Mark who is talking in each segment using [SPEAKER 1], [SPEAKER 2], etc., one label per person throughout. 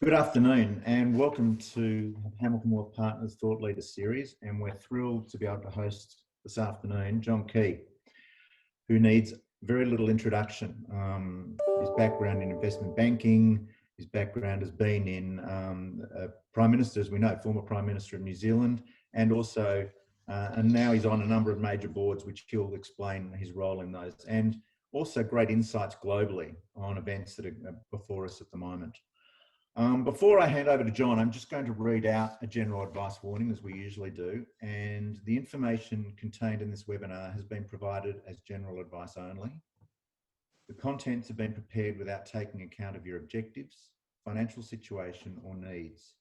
[SPEAKER 1] Good afternoon and welcome to Hamilton Moore Partners Thought Leader Series, and we're thrilled to be able to host this afternoon John Key, who needs very little introduction. His background in investment banking, his background has been in Prime Minister, as we know, former Prime Minister of New Zealand, and also, and now he's on a number of major boards, which he'll explain his role in those, and also great insights globally on events that are before us at the moment. Before I hand over to John, I'm just going to read out a general advice warning, as we usually do, and the information contained in this webinar has been provided as general advice only. The contents have been prepared without taking account of your objectives, financial situation or needs.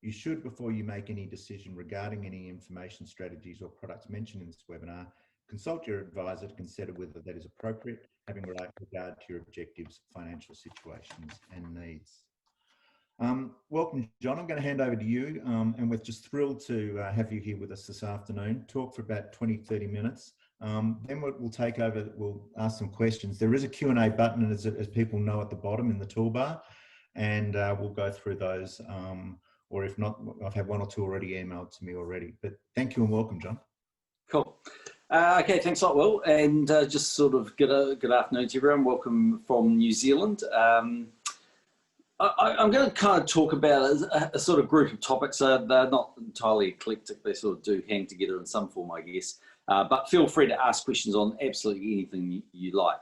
[SPEAKER 1] You should, before you make any decision regarding any information, strategies or products mentioned in this webinar, consult your advisor to consider whether that is appropriate, having regard to your objectives, financial situations and needs. Welcome, John. I'm going to hand over to you, and we're just thrilled to have you here with us this afternoon. Talk for about 20-30 minutes. Then we'll take over, we'll ask some questions. There is a Q&A button, as people know, at the bottom in the toolbar, and we'll go through those, or if not, I've had one or two already emailed to me already. But thank you and welcome, John.
[SPEAKER 2] Cool. Okay, thanks a lot, Will, and just sort of good afternoon to everyone. Welcome from New Zealand. I'm going to kind of talk about a sort of group of topics. They're not entirely eclectic. They sort of do hang together in some form, I guess. But feel free to ask questions on absolutely anything you like.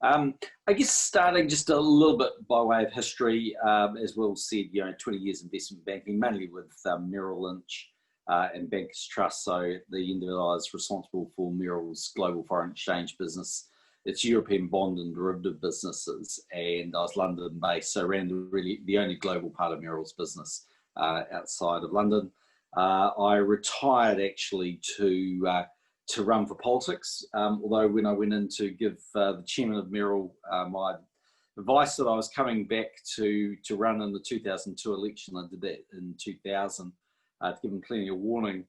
[SPEAKER 2] I guess starting just a little bit by way of history, as Will said, 20 years investment banking, mainly with Merrill Lynch and Bankers Trust. So the individual is responsible for Merrill's global foreign exchange business, its European bond and derivative businesses, and I was London-based, so ran really the only global part of Merrill's business outside of London. I retired actually to run for politics, although when I went in to give the chairman of Merrill my advice that I was coming back to run in the 2002 election, I did that in 2000, to give him plenty of warning.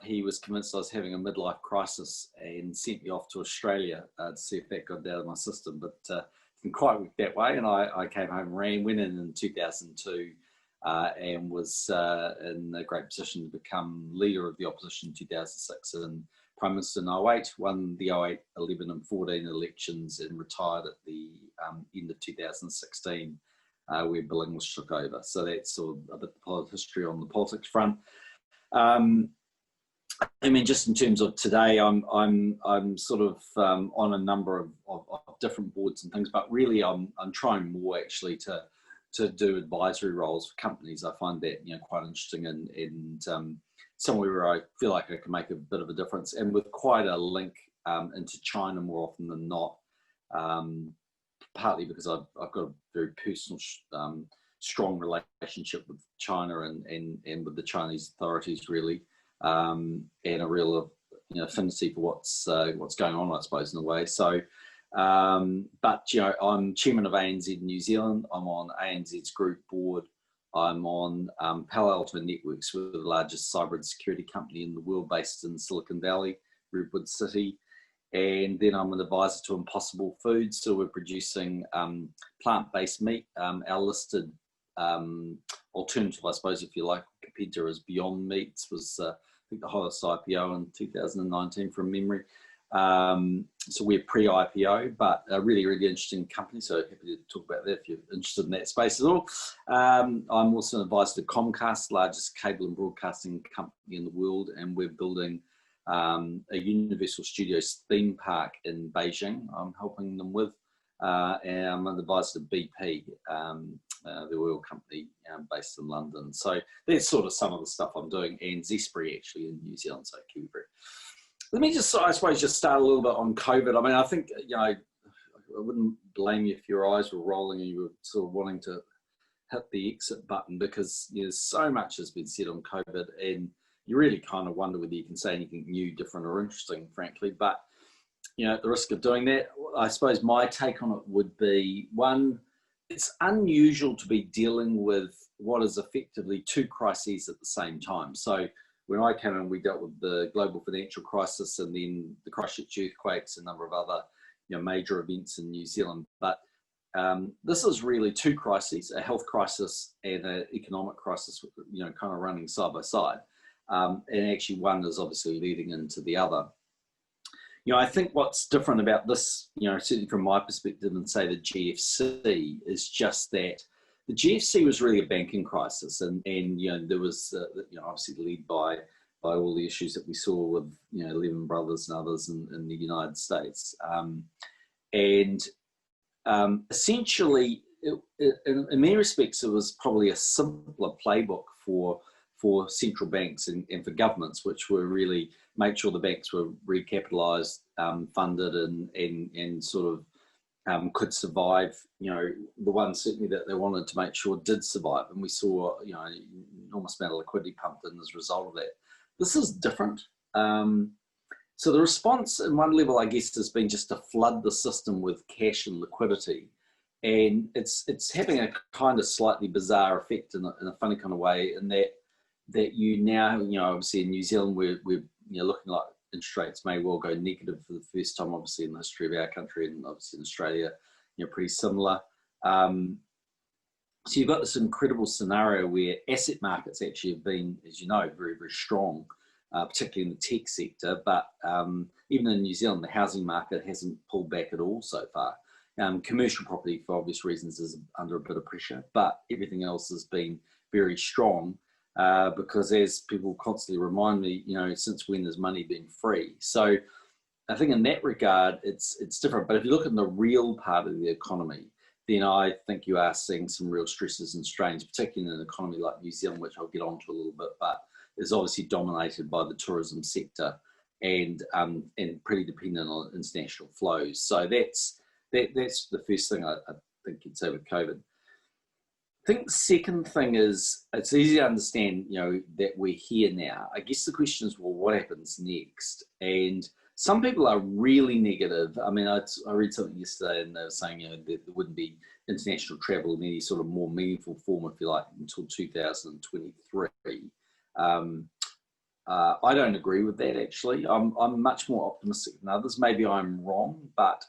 [SPEAKER 2] He was convinced I was having a midlife crisis and sent me off to Australia to see if that got out of my system, but didn't quite work that way. And I came home and went in 2002 and was in a great position to become leader of the opposition in 2006 and Prime Minister in 08, won the 08, 11 and 14 elections and retired at the end of 2016 where Bill English took over. So that's sort of a bit of history on the politics front. I mean, just in terms of today, I'm sort of on a number of different boards and things, but really I'm trying more actually to do advisory roles for companies. I find that quite interesting and somewhere where I feel like I can make a bit of a difference, and with quite a link into China more often than not. Partly because I've got a very personal, strong relationship with China and with the Chinese authorities really. And a real affinity for what's going on, I suppose, in a way. So, but I'm chairman of ANZ New Zealand. I'm on ANZ's group board. I'm on Palo, Alto Networks, we're the largest cyber and security company in the world, based in Silicon Valley, Redwood City. And then I'm an advisor to Impossible Foods. So we're producing plant-based meat. Our listed alternative, I suppose, if you like, Wikipedia, is Beyond Meats, was I think the highest IPO in 2019 from memory. So we're pre-IPO, but a really, really interesting company. So happy to talk about that if you're interested in that space at all. I'm also an advisor to Comcast, largest cable and broadcasting company in the world, and we're building a Universal Studios theme park in Beijing. I'm helping them with, and I'm an advisor to BP, the oil company based in London. So that's sort of some of the stuff I'm doing, and Zespri actually in New Zealand, so Kiwi. Let me just, I suppose, just start a little bit on COVID. I mean, I think, I wouldn't blame you if your eyes were rolling and you were sort of wanting to hit the exit button, because so much has been said on COVID, and you really kind of wonder whether you can say anything new, different or interesting, frankly. But, at the risk of doing that, I suppose my take on it would be, one, it's unusual to be dealing with what is effectively two crises at the same time. So when I came in, we dealt with the global financial crisis and then the Christchurch earthquakes, a number of other major events in New Zealand. But this is really two crises, a health crisis and an economic crisis, you know, kind of running side by side. And actually one is obviously leading into the other. You know, I think what's different about this, you know, certainly from my perspective and say the GFC, is just that the GFC was really a banking crisis, and you know, there was, you know, obviously led by all the issues that we saw with, you know, Lehman Brothers and others in the United States. Essentially, in many respects, it was probably a simpler playbook for central banks and for governments, which were really make sure the banks were recapitalised, funded, and sort of could survive. You know, the ones certainly that they wanted to make sure did survive, and we saw, you know, an enormous amount of liquidity pumped in as a result of that. This is different. So the response at one level, I guess, has been just to flood the system with cash and liquidity. And it's having a kind of slightly bizarre effect in a funny kind of way, in that you now, you know, obviously in New Zealand, we're you know, looking like interest rates may well go negative for the first time, obviously, in the history of our country, and obviously in Australia, you know, pretty similar. So you've got this incredible scenario where asset markets actually have been, as you know, very, very strong, particularly in the tech sector. But even in New Zealand, the housing market hasn't pulled back at all so far. Commercial property, for obvious reasons, is under a bit of pressure, but everything else has been very strong because, as people constantly remind me, you know, since when has money been free? So I think in that regard, it's different. But if you look at the real part of the economy, then I think you are seeing some real stresses and strains, particularly in an economy like New Zealand, which I'll get onto a little bit, but is obviously dominated by the tourism sector and pretty dependent on international flows. So that's the first thing I think you'd say with COVID. I think the second thing is, it's easy to understand, you know, that we're here now. I guess the question is, well, what happens next? And some people are really negative. I mean, I read something yesterday, and they were saying, you know, there wouldn't be international travel in any sort of more meaningful form, if you like, until 2023. I don't agree with that, actually. I'm much more optimistic than others. Maybe I'm wrong, but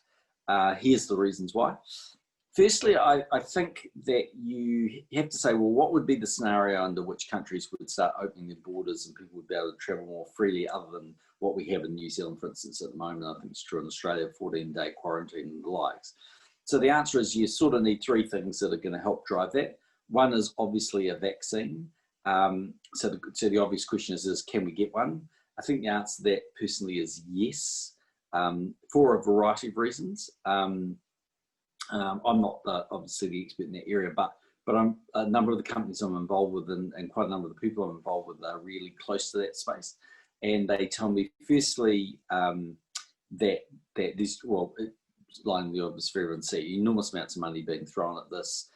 [SPEAKER 2] here's the reasons why. Firstly, I think that you have to say, well, what would be the scenario under which countries would start opening their borders and people would be able to travel more freely, other than what we have in New Zealand, for instance, at the moment. I think it's true in Australia, 14-day quarantine and the likes. So the answer is you sort of need three things that are going to help drive that. One is obviously a vaccine. So the obvious question is can we get one? I think the answer to that personally is yes, for a variety of reasons. I'm not obviously the expert in that area, but a number of the companies I'm involved with and quite a number of the people I'm involved with are really close to that space. And they tell me, firstly, that there's, well, lying the obvious for everyone to see, enormous amounts of money being thrown at this.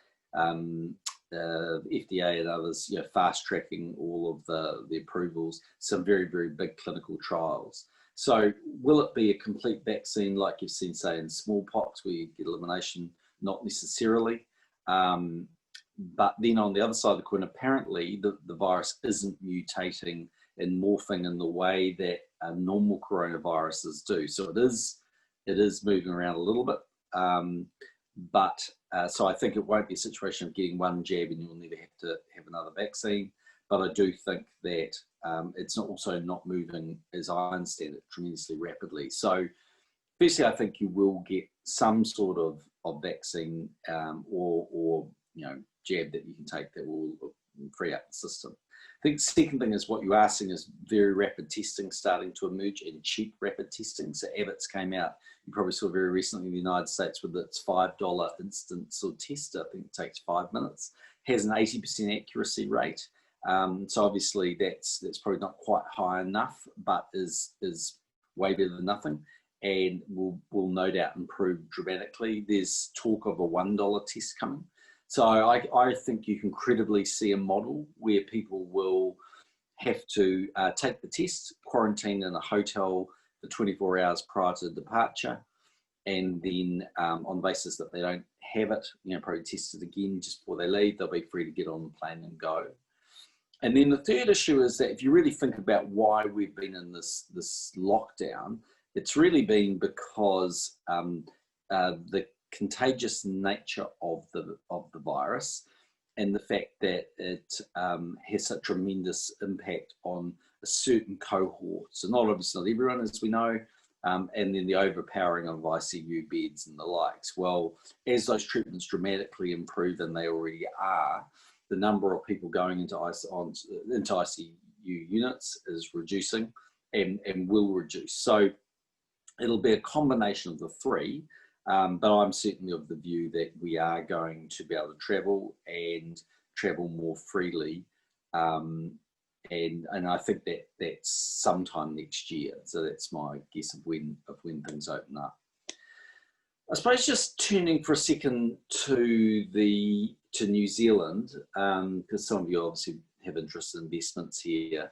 [SPEAKER 2] FDA and others, you know, fast tracking all of the approvals, some very, very big clinical trials. So will it be a complete vaccine like you've seen, say, in smallpox, where you get elimination? Not necessarily. But then on the other side of the coin, apparently the virus isn't mutating and morphing in the way that normal coronaviruses do. So it is moving around a little bit. So I think it won't be a situation of getting one jab and you'll never have to have another vaccine. But I do think that it's also not moving, as I understand it, tremendously rapidly. So firstly, I think you will get some sort of vaccine or you know, jab that you can take that will free up the system. I think the second thing is what you are seeing is very rapid testing starting to emerge, and cheap rapid testing. So Abbott's came out, you probably saw very recently in the United States, with its $5 instant sort of test. I think it takes 5 minutes, has an 80% accuracy rate. So obviously that's probably not quite high enough, but is way better than nothing, and will no doubt improve dramatically. There's talk of a $1 test coming. So I think you can credibly see a model where people will have to take the test, quarantine in a hotel for 24 hours prior to departure, and then on the basis that they don't have it, you know, probably test it again just before they leave, they'll be free to get on the plane and go. And then the third issue is that if you really think about why we've been in this lockdown, it's really been because the contagious nature of the virus, and the fact that it has such tremendous impact on a certain cohort. So not obviously not everyone, as we know, and then the overpowering of ICU beds and the likes. Well, as those treatments dramatically improve, and they already are, the number of people going into ICU units is reducing and will reduce. So it'll be a combination of the three, but I'm certainly of the view that we are going to be able to travel and travel more freely. And I think that that's sometime next year. So that's my guess of when things open up. I suppose just turning for a second to New Zealand, because some of you obviously have interest in investments here.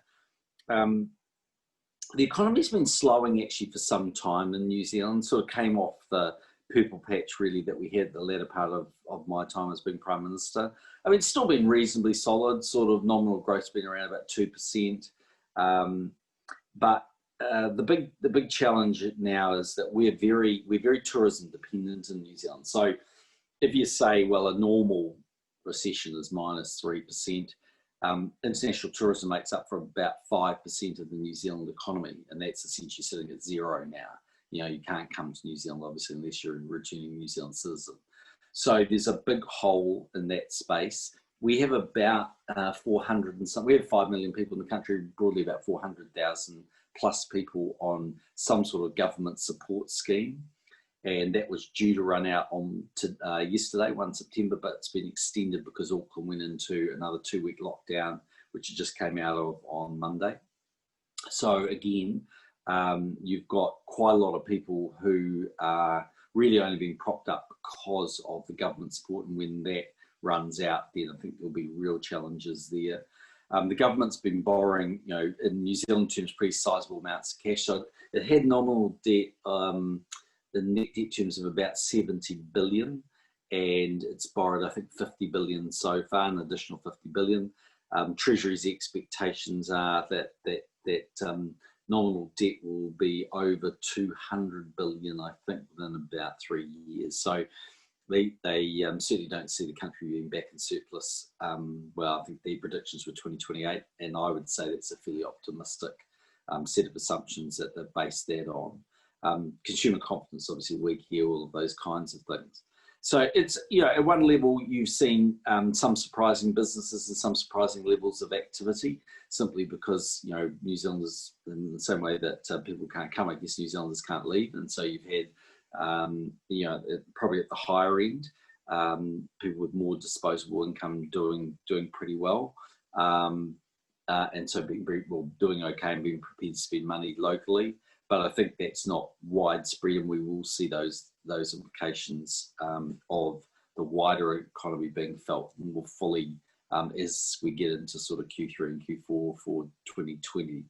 [SPEAKER 2] The economy's been slowing actually for some time in New Zealand. Sort of came off the purple patch really that we had the latter part of my time as being Prime Minister. I mean, it's still been reasonably solid, sort of nominal growth's been around about 2%. But the big challenge now is that we're very tourism dependent in New Zealand. So if you say, well, a normal recession is -3%, international tourism makes up for about 5% of the New Zealand economy, and that's essentially sitting at zero now. You know, you can't come to New Zealand obviously unless you're a returning New Zealand citizen. So there's a big hole in that space. We have about 400 and some. We have 5 million people in the country, broadly about 400,000 plus people on some sort of government support scheme, and that was due to run out on yesterday, 1 September, but it's been extended because Auckland went into another 2-week lockdown, which it just came out of on Monday. So again, you've got quite a lot of people who are really only being propped up because of the government support, and when that runs out, then I think there'll be real challenges there. The government's been borrowing, you know, in New Zealand terms, pretty sizable amounts of cash. So it had nominal debt, the net debt terms of about 70 billion, and it's borrowed, I think, 50 billion so far, an additional 50 billion. Treasury's expectations are that nominal debt will be over 200 billion, I think, within about 3 years. So they certainly don't see the country being back in surplus. Well, I think the predictions were 2028, and I would say that's a fairly optimistic set of assumptions that they've based that on. Consumer confidence, obviously weak here, all of those kinds of things. So it's, you know, at one level you've seen some surprising businesses and some surprising levels of activity, simply because, you know, New Zealanders, in the same way that people can't come, I guess New Zealanders can't leave, and so you've had, you know, probably at the higher end, people with more disposable income doing pretty well, and so being doing okay and being prepared to spend money locally. But I think that's not widespread, and we will see those implications of the wider economy being felt more fully as we get into sort of Q3 and Q4 for 2020.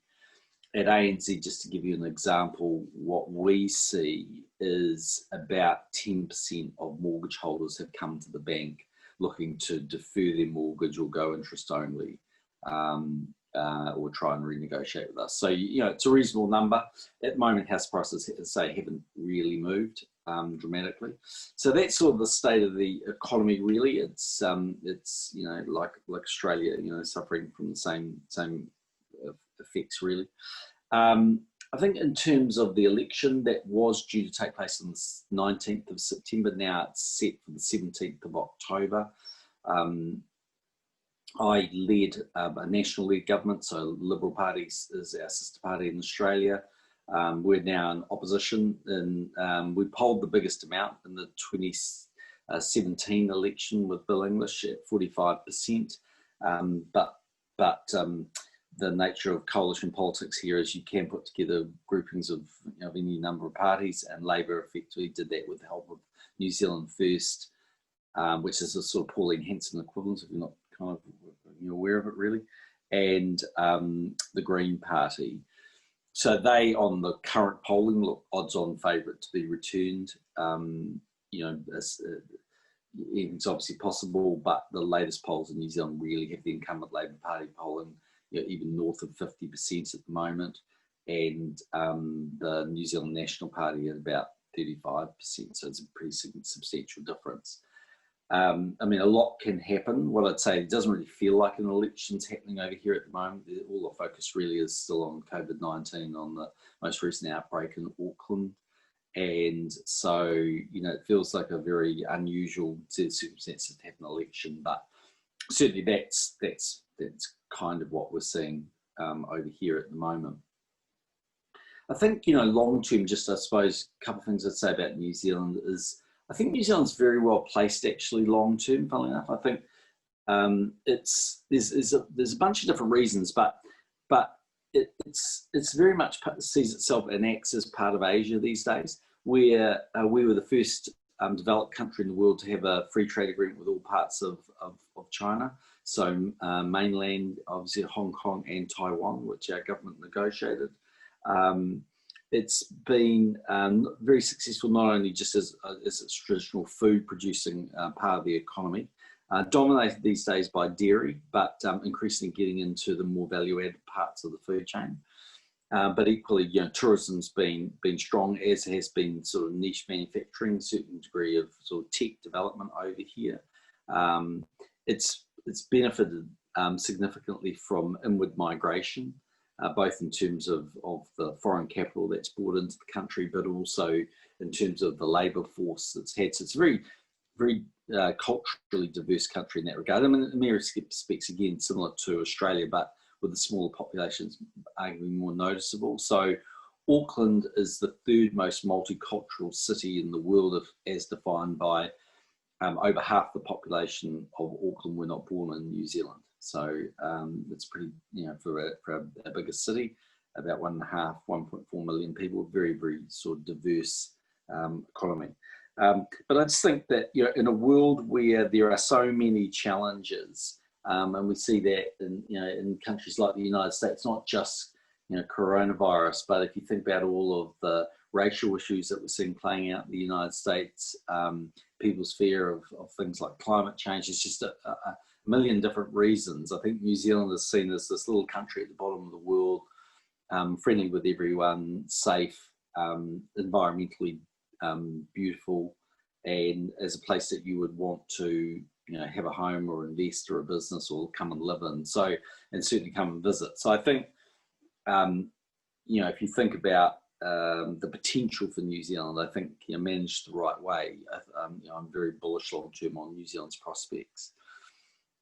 [SPEAKER 2] At ANZ, just to give you an example, what we see is about 10% of mortgage holders have come to the bank looking to defer their mortgage or go interest only, or try and renegotiate with us. So, you know, it's a reasonable number. At the moment, house prices, say, haven't really moved dramatically. So that's sort of the state of the economy, really. It's you know, like Australia, you know, suffering from the same effects, really. I think in terms of the election that was due to take place on the 19th of September, now it's set for the 17th of October. I led a national-led government, so Liberal Party is our sister party in Australia. We're now in opposition, and we polled the biggest amount in the 2017 election with Bill English at 45%. But the nature of coalition politics here is you can put together groupings of, you know, any number of parties, and Labor effectively did that with the help of New Zealand First, which is a sort of Pauline Hanson equivalent, if you're not kind of, you're aware of it, really, and the Green Party. So they, on the current polling, look odds-on favourite to be returned. You know, anything's obviously possible, but the latest polls in New Zealand really have the incumbent Labor Party polling, you know, even north of 50% at the moment, and the New Zealand National Party at about 35%. So it's a pretty substantial difference. I mean, a lot can happen. What I'd say, it doesn't really feel like an election's happening over here at the moment. All the focus really is still on COVID-19, on the most recent outbreak in Auckland. And so, you know, it feels like a very unusual set of circumstances to have an election, but certainly that's kind of what we're seeing over here at the moment. I think, you know, long term, just I suppose a couple of things I'd say about New Zealand is, I think New Zealand's very well placed actually long term, funnily enough. I think there's a bunch of different reasons, but it's very much sees itself and acts as part of Asia these days, where we were the first developed country in the world to have a free trade agreement with all parts of China. So mainland, obviously Hong Kong and Taiwan, which our government negotiated. It's been very successful, not only just as its traditional food producing part of the economy, dominated these days by dairy, but increasingly getting into the more value-added parts of the food chain. But equally, you know, tourism's been strong, as has been sort of niche manufacturing, a certain degree of sort of tech development over here. It's benefited significantly from inward migration, both in terms of the foreign capital that's brought into the country, but also in terms of the labour force that's had. So it's a very, very culturally diverse country in that regard. I mean, in many respects, again, similar to Australia, but with the smaller populations arguably more noticeable. So Auckland is the third most multicultural city in the world, as defined by over half the population of Auckland were not born in New Zealand. So it's pretty, you know, for a bigger city, about 1.4 million people, very, very sort of diverse economy. But I just think that, you know, in a world where there are so many challenges, and we see that in, you know, in countries like the United States, not just, you know, coronavirus, but if you think about all of the racial issues that we're seeing playing out in the United States, people's fear of things like climate change, is just a million different reasons. I think New Zealand is seen as this little country at the bottom of the world, friendly with everyone, safe, environmentally beautiful, and as a place that you would want to, you know, have a home or invest or a business or come and live in. So, and certainly come and visit. So I think, you know, if you think about the potential for New Zealand, I think, you know, managed the right way, you know, I'm very bullish long term on New Zealand's prospects.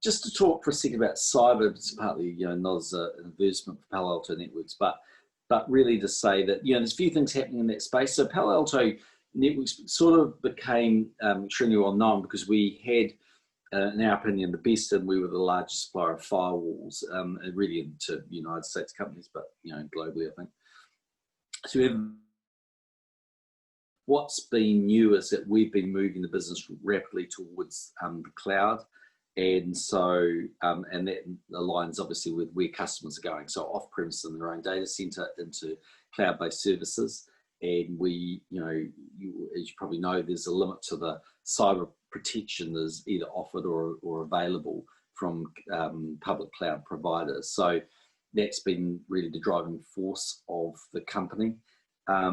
[SPEAKER 2] Just to talk for a second about cyber, it's partly, you know, not as an advertisement for Palo Alto Networks, but really to say that, you know, there's a few things happening in that space. So Palo Alto Networks sort of became extremely well known because we had, in our opinion, the best, and we were the largest supplier of firewalls, really into United States companies, but, you know, globally, I think. So we have, what's been new is that we've been moving the business rapidly towards the cloud. And so, and that aligns obviously with where customers are going. So off-premise in their own data center into cloud-based services. And we, you know, as you probably know, there's a limit to the cyber protection that is either offered or available from public cloud providers. So that's been really the driving force of the company. I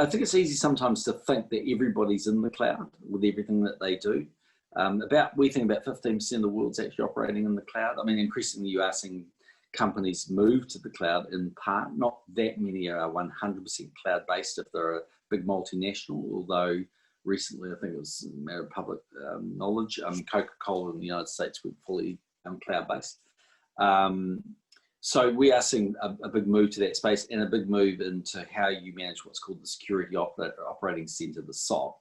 [SPEAKER 2] think it's easy sometimes to think that everybody's in the cloud with everything that they do. We think about 15% of the world's actually operating in the cloud. I mean, increasingly you are seeing companies move to the cloud in part. Not that many are 100% cloud-based if they're a big multinational, although recently, I think it was a matter of public knowledge, Coca-Cola in the United States were fully cloud-based. So we are seeing a big move to that space, and a big move into how you manage what's called the security operating center, the SOC.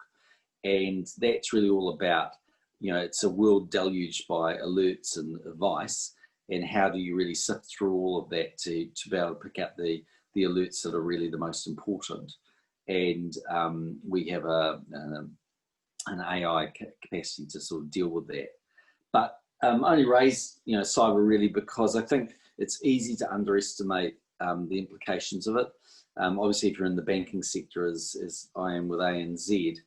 [SPEAKER 2] And that's really all about, you know, it's a world deluged by alerts and advice, and how do you really sift through all of that to be able to pick up the alerts that are really the most important. And we have an AI capacity to sort of deal with that. But I only raise, you know, cyber really because I think it's easy to underestimate the implications of it. Obviously, if you're in the banking sector, as I am with ANZ,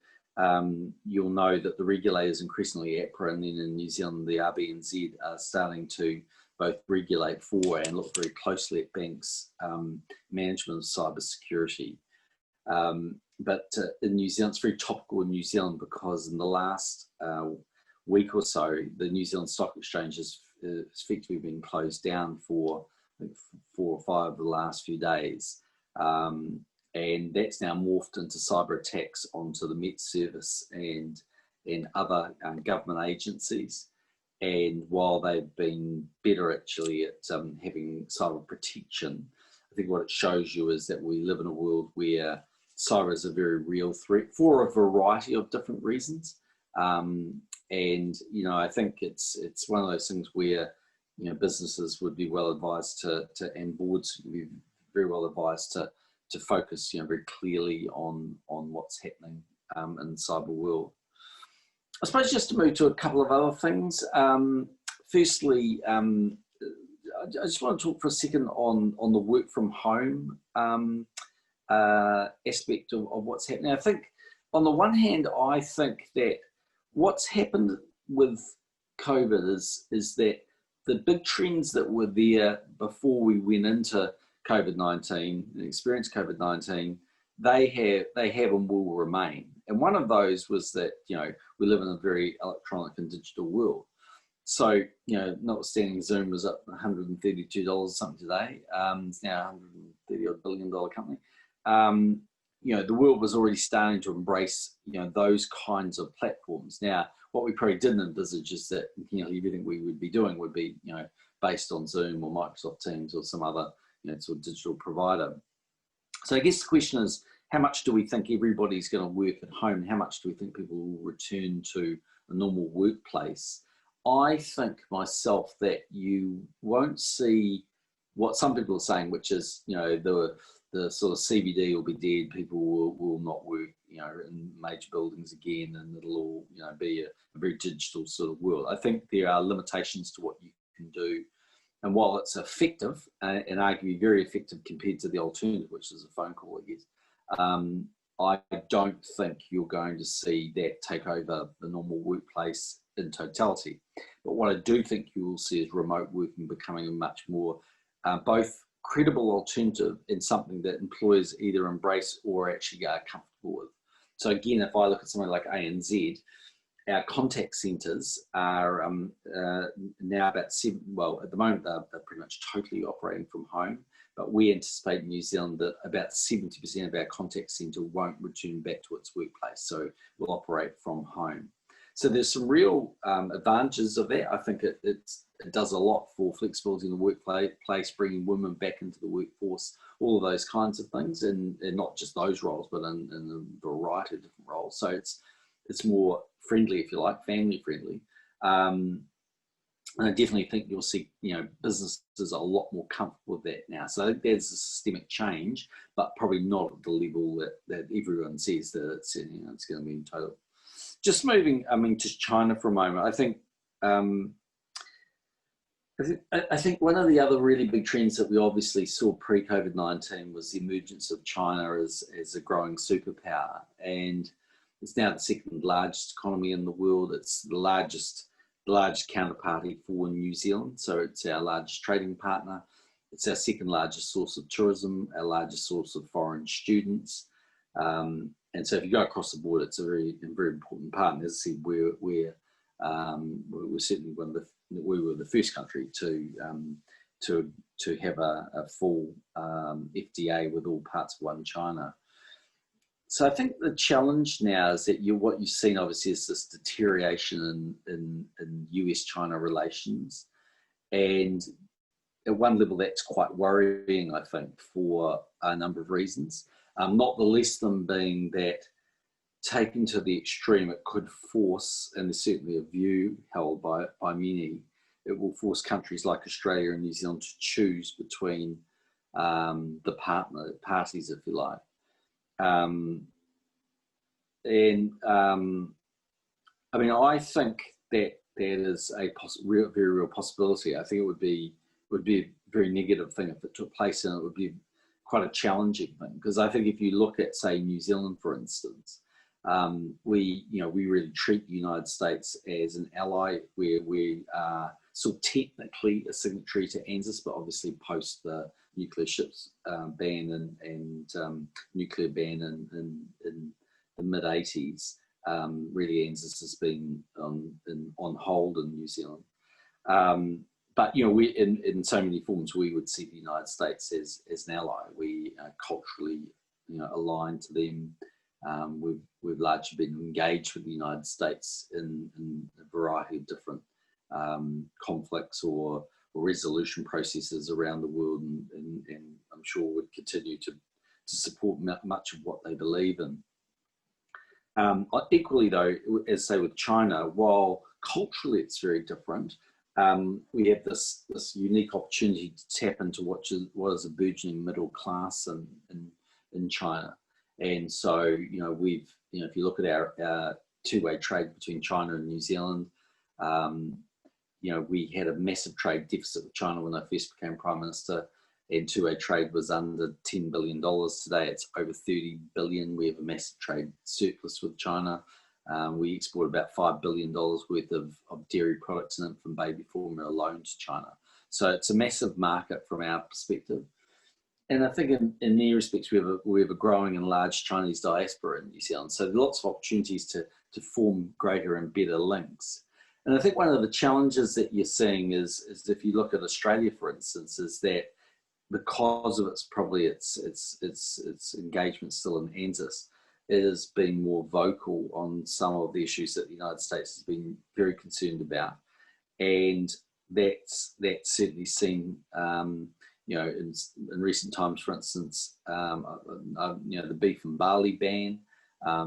[SPEAKER 2] you'll know that the regulators, increasingly APRA, and then in New Zealand, the RBNZ, are starting to both regulate for and look very closely at banks' management of cyber security. in New Zealand, it's very topical in New Zealand because in the last week or so, the New Zealand Stock Exchange has effectively been closed down for I think 4 or 5 of the last few days. And that's now morphed into cyber attacks onto the Met Service and other government agencies. And while they've been better actually at having cyber protection, I think what it shows you is that we live in a world where cyber is a very real threat for a variety of different reasons. And, you know, I think it's one of those things where, you know, businesses would be well advised and boards would be very well advised to focus, you know, very clearly on what's happening in the cyber world. I suppose just to move to a couple of other things. Firstly, I just want to talk for a second on the work from home aspect of what's happening. I think on the one hand, I think that what's happened with COVID is that the big trends that were there before we went into COVID-19 and experienced COVID-19, they have and will remain. And one of those was that, you know, we live in a very electronic and digital world. So, you know, notwithstanding Zoom was up $132 or something today, it's now a $130 billion company. You know, the world was already starting to embrace, you know, those kinds of platforms. Now, what we probably didn't envisage is that, you know, everything we would be doing would be, you know, based on Zoom or Microsoft Teams or some other, you know, sort of digital provider. So I guess the question is, how much do we think everybody's going to work at home? How much do we think people will return to a normal workplace? I think myself that you won't see what some people are saying, which is, you know, the sort of CBD will be dead. People will not work, you know, in major buildings again, and it'll all, you know, be a very digital sort of world. I think there are limitations to what you can do. And while it's effective, and arguably very effective compared to the alternative, which is a phone call, I guess, I don't think you're going to see that take over the normal workplace in totality. But what I do think you will see is remote working becoming a much more both credible alternative and something that employers either embrace or actually are comfortable with. So again, if I look at something like ANZ, our contact centres are now about at the moment they're pretty much totally operating from home, but we anticipate in New Zealand that about 70% of our contact centre won't return back to its workplace, so we'll operate from home. So there's some real advantages of that. I think it does a lot for flexibility in the workplace, bringing women back into the workforce, all of those kinds of things, and not just those roles, but in a variety of different roles. So it's more friendly, if you like, family friendly. And I definitely think you'll see, you know, businesses are a lot more comfortable with that now. So I think there's a systemic change, but probably not at the level that everyone says that it's, you know, it's going to be in total. Just moving, I mean, to China for a moment. I think one of the other really big trends that we obviously saw pre-COVID-19 was the emergence of China as a growing superpower, and it's now the second largest economy in the world. It's the largest counterparty for New Zealand, so it's our largest trading partner. It's our second largest source of tourism, our largest source of foreign students. And so if you go across the board, it's a very important partner. As I said, we're certainly we were the first country to have a full FTA with all parts of One China. So I think the challenge now is that what you've seen obviously is this deterioration in US-China relations. And at one level, that's quite worrying, I think, for a number of reasons. Not the least of them being that, taken to the extreme, it could force, and there's certainly a view held by many, it will force countries like Australia and New Zealand to choose between the parties, if you like. I mean, I think that is a very real possibility. I think it would be a very negative thing if it took place, and it would be quite a challenging thing, because I think if you look at, say, New Zealand, for instance, we really treat the United States as an ally, where we are still technically a signatory to ANZUS, but obviously post the nuclear ships ban and nuclear ban in the mid-80s, really ends has been on hold in New Zealand. But we in so many forms we would see the United States as an ally. We are culturally aligned to them. We've largely been engaged with the United States in a variety of different conflicts or resolution processes around the world, and I'm sure would continue to support much of what they believe in. Equally though, as say with China, while culturally it's very different, we have this unique opportunity to tap into what is a burgeoning middle class in China. And so, we've, if you look at our two-way trade between China and New Zealand, we had a massive trade deficit with China when I first became Prime Minister, and two-way trade was under $10 billion. Today it's over 30 billion. We have a massive trade surplus with China. We export about $5 billion worth of dairy products and infant baby formula alone to China. So it's a massive market from our perspective. And I think in many respects, we have a growing and large Chinese diaspora in New Zealand. So there are lots of opportunities to form greater and better links. And I think one of the challenges that you're seeing is if you look at Australia, for instance, is that because of its engagement still in ANZUS, it has been more vocal on some of the issues that the United States has been very concerned about. And that's certainly seen, in recent times, for instance, the beef and barley ban. I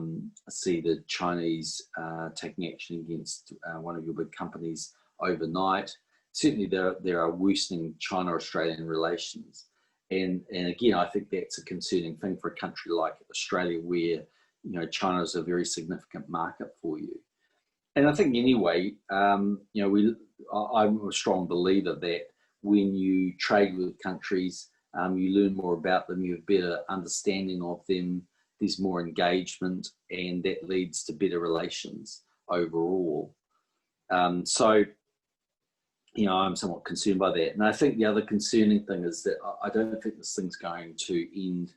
[SPEAKER 2] see the Chinese taking action against one of your big companies overnight. Certainly there are worsening China-Australian relations. And again, I think that's a concerning thing for a country like Australia, where China is a very significant market for you. And I think anyway, I'm a strong believer that when you trade with countries, you learn more about them, you have better understanding of them, there's more engagement, and that leads to better relations overall. So I'm somewhat concerned by that. And I think the other concerning thing is that I don't think this thing's going to end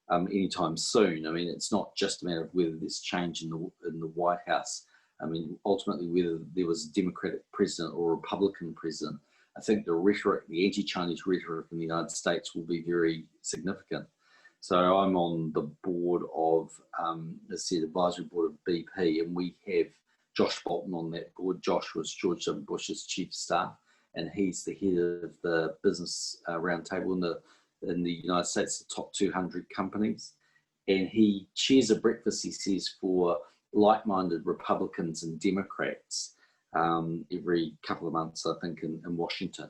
[SPEAKER 2] anytime soon. I mean, it's not just a matter of whether there's change in the White House. I mean, ultimately, whether there was a Democratic president or a Republican president, I think the rhetoric, the anti-Chinese rhetoric in the United States will be very significant. So I'm on the board of, the advisory board of BP, and we have Josh Bolton on that board. Josh was George W. Bush's chief of staff, and he's the head of the business roundtable in the United States, the top 200 companies. And he chairs a breakfast, he says, for like-minded Republicans and Democrats every couple of months, I think, in Washington.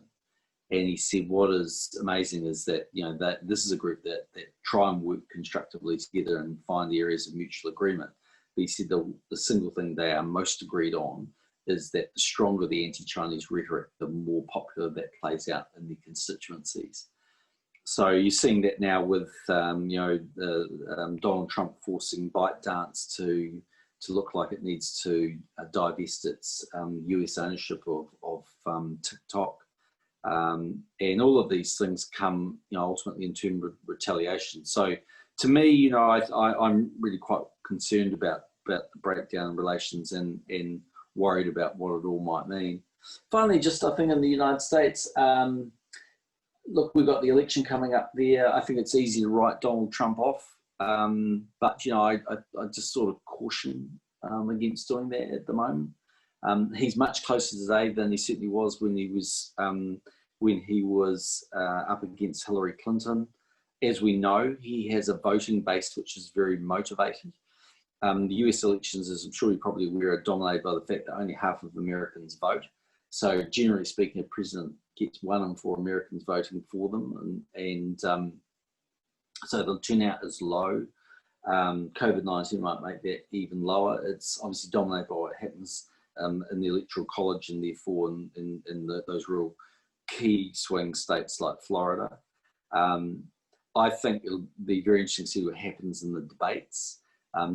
[SPEAKER 2] And he said, what is amazing is that, that this is a group that try and work constructively together and find the areas of mutual agreement. But he said the single thing they are most agreed on is that the stronger the anti-Chinese rhetoric, the more popular that plays out in the constituencies. So you're seeing that now with, Donald Trump forcing ByteDance to look like it needs to divest its US ownership of TikTok. And all of these things come, ultimately in terms of retaliation. So to me, I'm really quite concerned about the breakdown in relations and worried about what it all might mean. Finally, just I think in the United States, look, we've got the election coming up there. I think it's easy to write Donald Trump off. But, I just sort of caution against doing that at the moment. He's much closer today than he certainly was when he was up against Hillary Clinton. As we know, he has a voting base which is very motivated. The US elections, as I'm sure you're probably aware, are dominated by the fact that only half of Americans vote. So generally speaking, a president gets 1 in 4 Americans voting for them. And so the turnout is low. COVID-19 might make that even lower. It's obviously dominated by what happens in the Electoral College, and therefore in those real key swing states like Florida. I think it'll be very interesting to see what happens in the debates.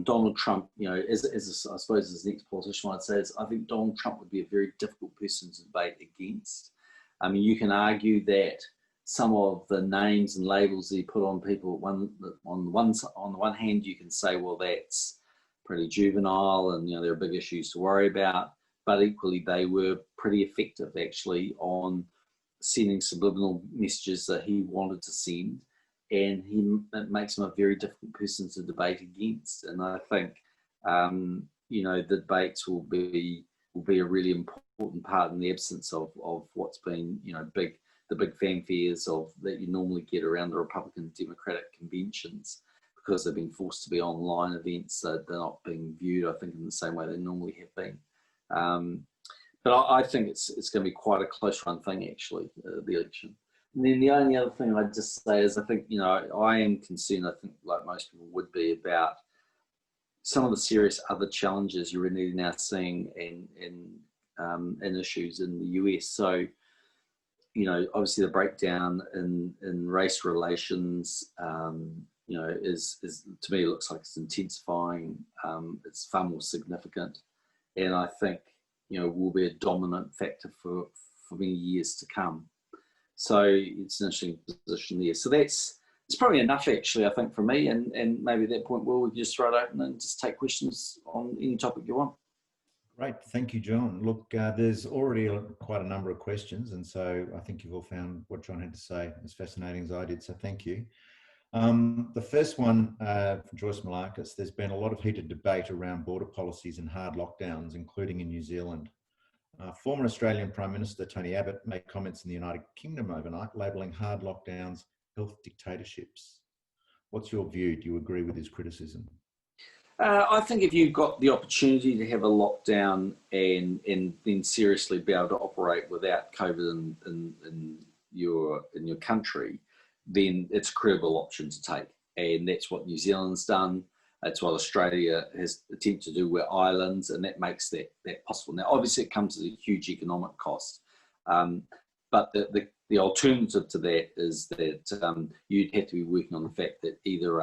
[SPEAKER 2] Donald Trump, I suppose as the next politician I'd say, I think Donald Trump would be a very difficult person to debate against. I mean, you can argue that some of the names and labels that he put on people. On the one hand, you can say, well, that's pretty juvenile, and there are big issues to worry about. But equally, they were pretty effective actually on sending subliminal messages that he wanted to send, and it makes him a very difficult person to debate against. And I think the debates will be a really important part in the absence of what's been the big fanfares that you normally get around the Republican Democratic conventions, because they've been forced to be online events. They're not being viewed, I think, in the same way they normally have been. But I think it's going to be quite a close run thing, actually, the election. And then the only other thing I'd just say is I think, I am concerned, I think, like most people would be, about some of the serious other challenges you're really now seeing in issues in the US. So, obviously the breakdown in race relations, is to me, it looks like it's intensifying. It's far more significant. And I think, will be a dominant factor for many years to come. So it's an interesting position there. So it's probably enough, actually, I think, for me. And maybe at that point, we can just throw it open and just take questions on any topic you want.
[SPEAKER 1] Great. Thank you, John. Look, there's already quite a number of questions. And so I think you've all found what John had to say as fascinating as I did. So thank you. The first one from Joyce Malakis: there's been a lot of heated debate around border policies and hard lockdowns, including in New Zealand. Former Australian Prime Minister Tony Abbott made comments in the United Kingdom overnight, labelling hard lockdowns health dictatorships. What's your view? Do you agree with his criticism?
[SPEAKER 2] I think if you've got the opportunity to have a lockdown and then seriously be able to operate without COVID in your country, then it's a credible option to take. And that's what New Zealand's done. That's what Australia has attempted to do with islands, and that makes that possible. Now, obviously, it comes at a huge economic cost. But the alternative to that is that you'd have to be working on the fact that either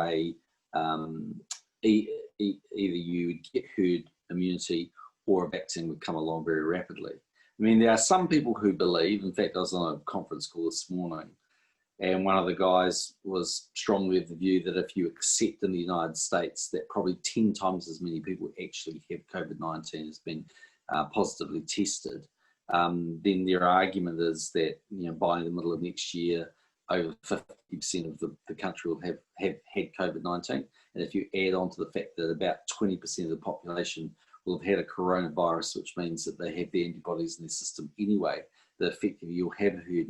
[SPEAKER 2] you would get herd immunity or a vaccine would come along very rapidly. I mean, there are some people who believe, in fact, I was on a conference call this morning, and one of the guys was strongly of the view that if you accept in the United States that probably 10 times as many people actually have COVID-19 has been positively tested, then their argument is that by the middle of next year, over 50% of the country will have had COVID-19. And if you add on to the fact that about 20% of the population will have had a coronavirus, which means that they have the antibodies in their system anyway, that effectively you'll have herd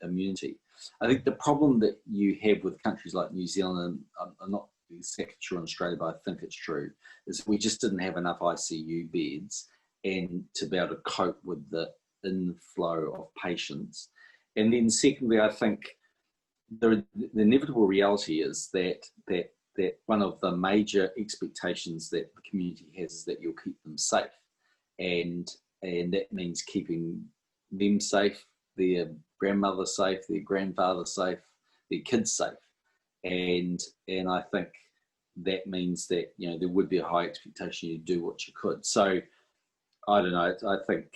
[SPEAKER 2] immunity. I think the problem that you have with countries like New Zealand, and I'm not exactly sure in Australia, but I think it's true, is we just didn't have enough ICU beds and to be able to cope with the inflow of patients. And then secondly, I think the inevitable reality is that one of the major expectations that the community has is that you'll keep them safe. And that means keeping them safe, their grandmother safe, their grandfather safe, their kids safe. And I think that means that, there would be a high expectation you do what you could. So I don't know, I think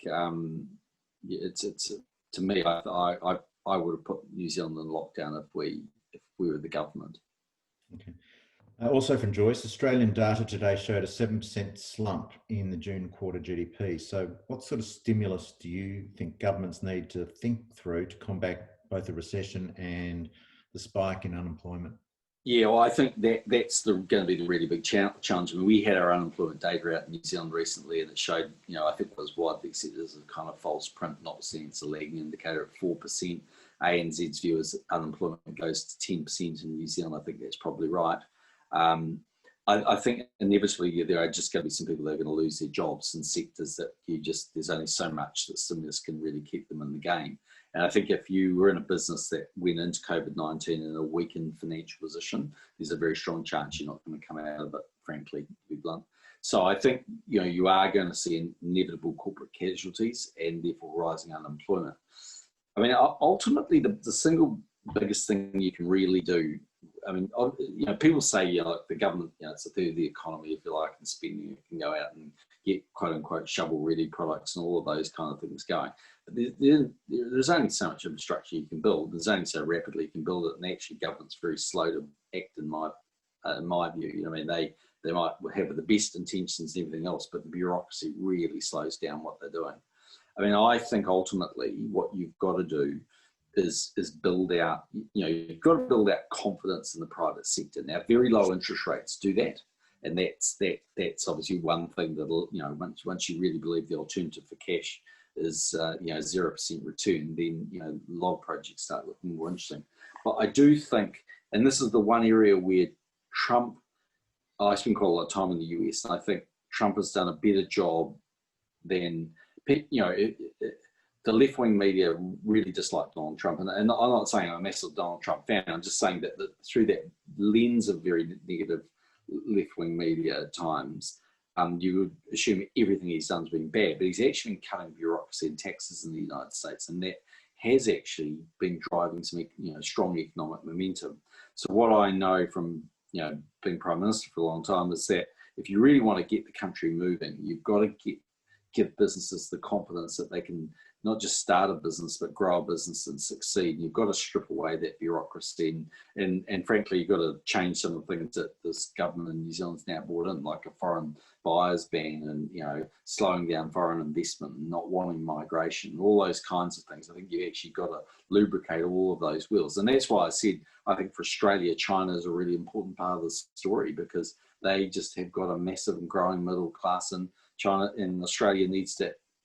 [SPEAKER 2] it's to me, I would have put New Zealand in lockdown if we were the government.
[SPEAKER 1] Okay. Also from Joyce, Australian data today showed a 7% slump in the June quarter GDP. So what sort of stimulus do you think governments need to think through to combat both the recession and the spike in unemployment? Yeah,
[SPEAKER 2] well, I think that's going to be the really big challenge. I mean, we had our unemployment data out in New Zealand recently, and it showed, I think it was widely accepted as a kind of false print, notwithstanding it's a lagging indicator at 4%. ANZ's view is unemployment goes to 10% in New Zealand. I think that's probably right. I think inevitably there are just going to be some people that are going to lose their jobs in sectors that there's only so much that stimulus can really keep them in the game. And I think if you were in a business that went into COVID-19 in a weakened financial position, there's a very strong chance you're not going to come out of it, frankly, to be blunt. So I think, you are going to see inevitable corporate casualties and therefore rising unemployment. I mean, ultimately, the single biggest thing you can really do, I mean, people say, the government, it's a third of the economy, if you like, and spending, you can go out and get quote unquote shovel ready products and all of those kind of things going. But there's only so much infrastructure you can build. There's only so rapidly you can build it, and actually government's very slow to act in my view. You know, I mean, they might have the best intentions and everything else, but the bureaucracy really slows down what they're doing. I mean, I think ultimately what you've got to do is build out, you've got to build out confidence in the private sector. Now, very low interest rates do that. And that's obviously one thing that'll, once you really believe the alternative for cash is, 0% return, then, a lot of projects start looking more interesting. But I do think, and this is the one area where Trump, I spend quite a lot of time in the US, and I think Trump has done a better job than, the left-wing media really dislike Donald Trump. And I'm not saying I'm a massive Donald Trump fan, I'm just saying that through that lens of very negative left-wing media at times, you would assume everything he's done has been bad, but he's actually been cutting bureaucracy and taxes in the United States, and that has actually been driving some strong economic momentum. So what I know from being Prime Minister for a long time is that if you really want to get the country moving, you've got to give businesses the confidence that they can not just start a business, but grow a business and succeed. You've got to strip away that bureaucracy. And frankly, you've got to change some of the things that this government in New Zealand's now brought in, like a foreign buyers ban and, slowing down foreign investment and not wanting migration, all those kinds of things. I think you actually got to lubricate all of those wheels. And that's why I said, I think for Australia, China is a really important part of the story, because they just have got a massive and growing middle class, and China and Australia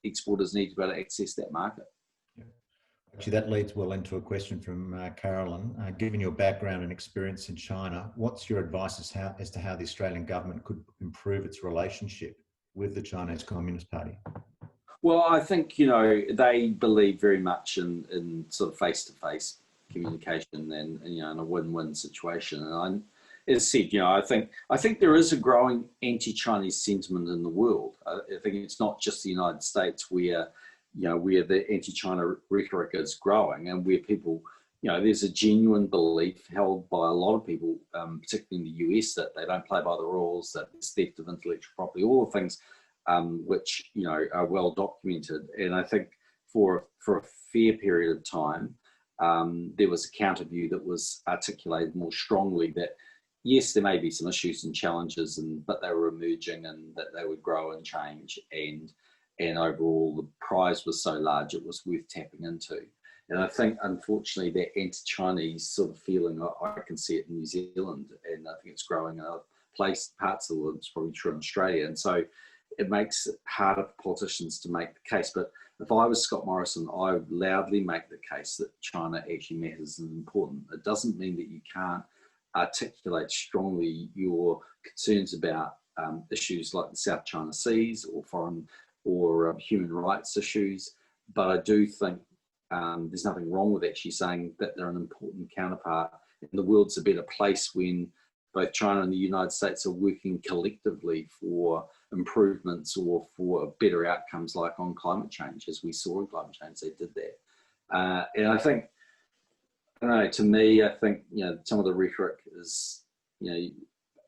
[SPEAKER 2] exporters need to be able to access that market.
[SPEAKER 1] Yeah. Actually, that leads well into a question from Carolyn. Given your background and experience in China, what's your advice as to how the Australian government could improve its relationship with the Chinese Communist Party?
[SPEAKER 2] Well, I think, they believe very much in sort of face-to-face communication and a win-win situation. And as said, I think there is a growing anti-Chinese sentiment in the world. I think it's not just the United States where the anti-China rhetoric is growing, and where people, there's a genuine belief held by a lot of people, particularly in the US, that they don't play by the rules, that there's theft of intellectual property, all the things which are well documented. And I think for a fair period of time, there was a counter view that was articulated more strongly that, yes, there may be some issues and challenges, but they were emerging and that they would grow and change. And overall, the prize was so large, it was worth tapping into. And I think, unfortunately, that anti-Chinese sort of feeling, I can see it in New Zealand, and I think it's growing in other parts of the world. It's probably true in Australia. And so it makes it harder for politicians to make the case. But if I was Scott Morrison, I would loudly make the case that China actually matters and is important. It doesn't mean that you can't articulate strongly your concerns about issues like the South China Seas or foreign or human rights issues. But I do think there's nothing wrong with actually saying that they're an important counterpart. And the world's a better place when both China and the United States are working collectively for improvements or for better outcomes, like on climate change, as we saw in climate change, they did that. And I think, I don't know, to me, I think, some of the rhetoric is,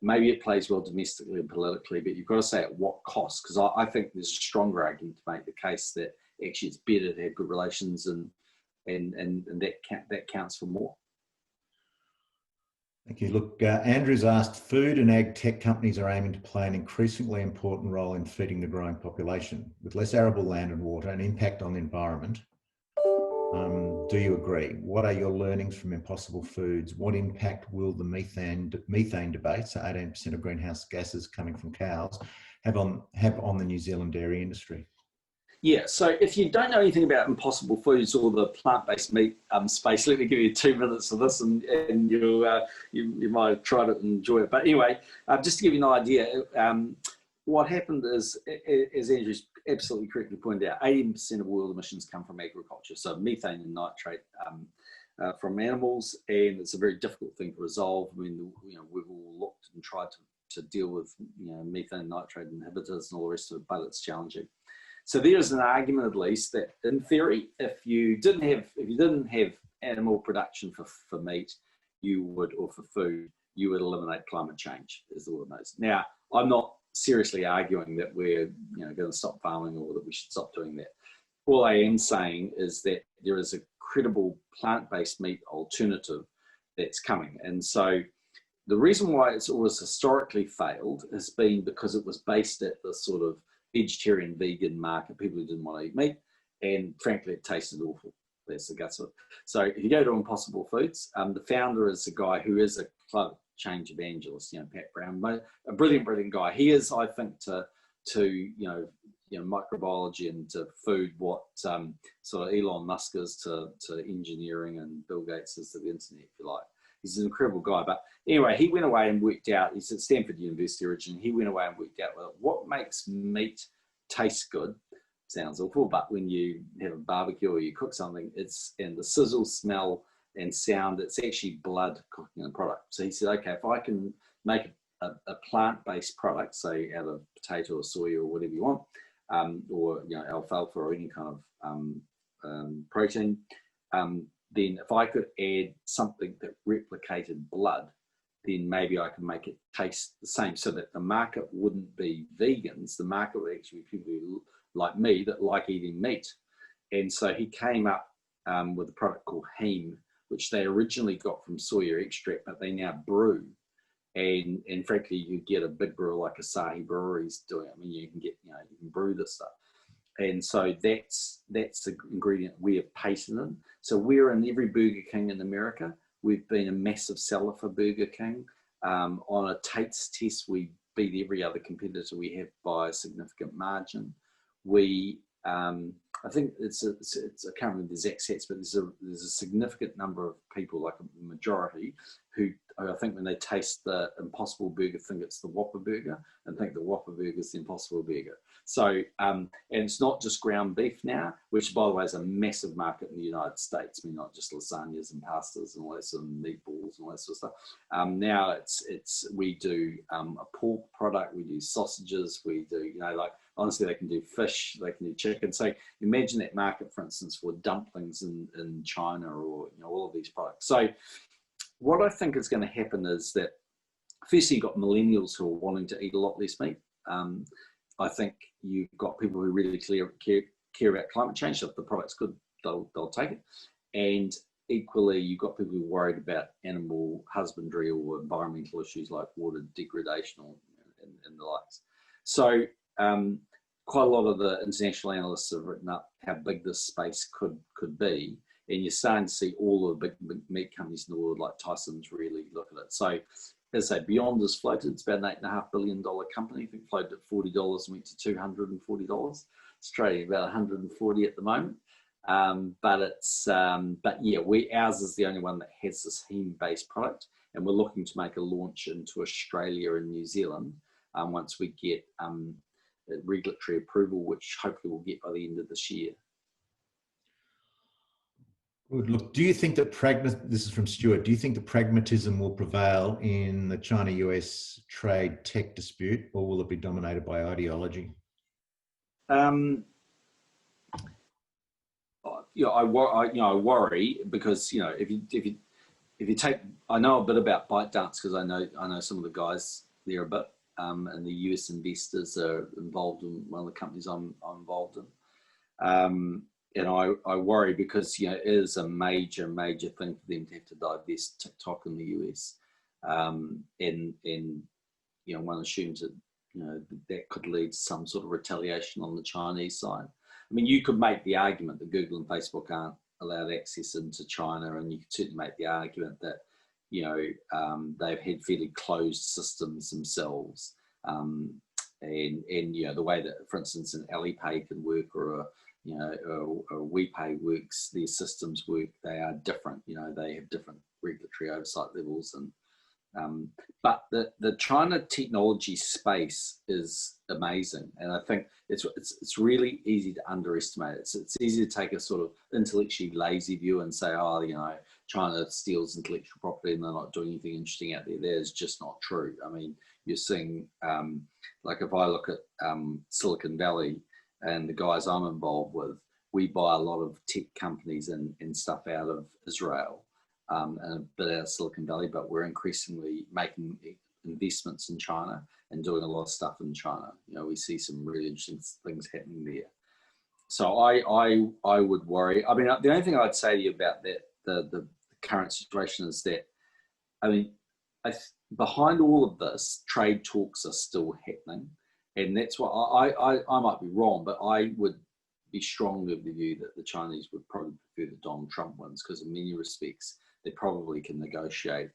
[SPEAKER 2] maybe it plays well domestically and politically, but you've got to say at what cost, because I think there's a stronger argument to make the case that actually it's better to have good relations, and that counts for more.
[SPEAKER 1] Thank you. Look, Andrew's asked, food and ag tech companies are aiming to play an increasingly important role in feeding the growing population. With less arable land and water and impact on the environment, do you agree? What are your learnings from Impossible Foods? What impact will the methane debate, so 18% of greenhouse gases coming from cows, have on the New Zealand dairy industry?
[SPEAKER 2] Yeah, so if you don't know anything about Impossible Foods or the plant-based meat space, let me give you 2 minutes of this, and you might try to enjoy it. But anyway, just to give you an idea, what happened is, as Andrew's absolutely correctly pointed out, 80% of world emissions come from agriculture, so methane and nitrate from animals, and it's a very difficult thing to resolve. I mean, we've all looked and tried to deal with methane, nitrate inhibitors and all the rest of it, but it's challenging. So there is an argument, at least, that in theory, if you didn't have animal production for meat, or for food, you would eliminate climate change, as the world knows. Now, I'm not seriously arguing that we're going to stop farming or that we should stop doing that. All I am saying is that there is a credible plant-based meat alternative that's coming. And so the reason why it's always historically failed has been because it was based at the sort of vegetarian vegan market, people who didn't want to eat meat, and frankly it tasted awful. That's the guts of it. So if you go to Impossible Foods, the founder is a guy who is a climate change evangelist, Pat Brown, a brilliant guy. He is, I think, to microbiology and to food what sort of Elon Musk is to engineering and Bill Gates is to the internet, if you like. He's an incredible guy. But anyway, he went away and worked out, he's at Stanford University originally, he went away and worked out, well, what makes meat taste good? Sounds awful, but when you have a barbecue or you cook something, and the sizzle, smell and sound, it's actually blood cooking the product. So he said, okay, if I can make a plant-based product, say out of potato or soy or whatever you want, or alfalfa or any kind of protein, then if I could add something that replicated blood, then maybe I can make it taste the same, so that the market wouldn't be vegans. The market would actually be people who, like me, that like eating meat. And so he came up with a product called heme, which they originally got from soya extract, but they now brew. And frankly, you get a big brewer like Asahi Brewery's doing it. I mean, you can brew this stuff. And so that's the ingredient we have patented. So we're in every Burger King in America. We've been a massive seller for Burger King. On a taste test, we beat every other competitor we have by a significant margin. We, I think I can't remember the exact stats, but there's a significant number of people, like a majority, who I think when they taste the Impossible Burger think it's the Whopper Burger, and think the Whopper Burger is the Impossible Burger. So, and it's not just ground beef now, which by the way is a massive market in the United States. I mean, not just lasagnas and pastas and all that sort of meatballs and all that sort of stuff. Now we do a pork product, we do sausages, we do, like, honestly, they can do fish, they can do chicken. So imagine that market, for instance, for dumplings in China, or all of these products. So what I think is going to happen is that, firstly, you've got millennials who are wanting to eat a lot less meat. I think you've got people who really care about climate change. So if the product's good, they'll take it. And equally, you've got people who are worried about animal husbandry or environmental issues like water degradation and the likes. So quite a lot of the international analysts have written up how big this space could be. And you're starting to see all of the big meat companies in the world, like Tyson's, really look at it. So, as I say, Beyond has floated. It's about an $8.5 billion company. I think floated at $40 and went to $240. It's trading about 140 at the moment. But yeah, ours is the only one that has this heme-based product, and we're looking to make a launch into Australia and New Zealand once we get regulatory approval, which hopefully we'll get by the end of this year.
[SPEAKER 1] Good. Look, do you think that this is from Stuart, do you think the pragmatism will prevail in the China-US trade tech dispute, or will it be dominated by ideology?
[SPEAKER 2] I worry because, if you take, I know a bit about ByteDance because I know some of the guys there a bit, and the US investors are involved in one of the companies I'm involved in. And I worry because, it is a major thing for them to have to divest TikTok in the US. And one assumes that, that could lead to some sort of retaliation on the Chinese side. I mean, you could make the argument that Google and Facebook aren't allowed access into China, and you could certainly make the argument that, they've had fairly closed systems themselves. And the way that, for instance, an Alipay can work, or WePay works, their systems work, they are different. They have different regulatory oversight levels, but the China technology space is amazing, and I think it's really easy to underestimate. It's easy to take a sort of intellectually lazy view and say, China steals intellectual property and they're not doing anything interesting out there. That is just not true. I mean, you're seeing, like if I look at Silicon Valley and the guys I'm involved with, we buy a lot of tech companies and stuff out of Israel and a bit out of Silicon Valley, but we're increasingly making investments in China and doing a lot of stuff in China. You know, we see some really interesting things happening there. So I would worry. I mean, the only thing I'd say to you about that, the current situation is that, I mean, behind all of this, trade talks are still happening. And that's what I might be wrong, but I would be strongly of the view that the Chinese would probably prefer the Donald Trump ones, because in many respects, they probably can negotiate,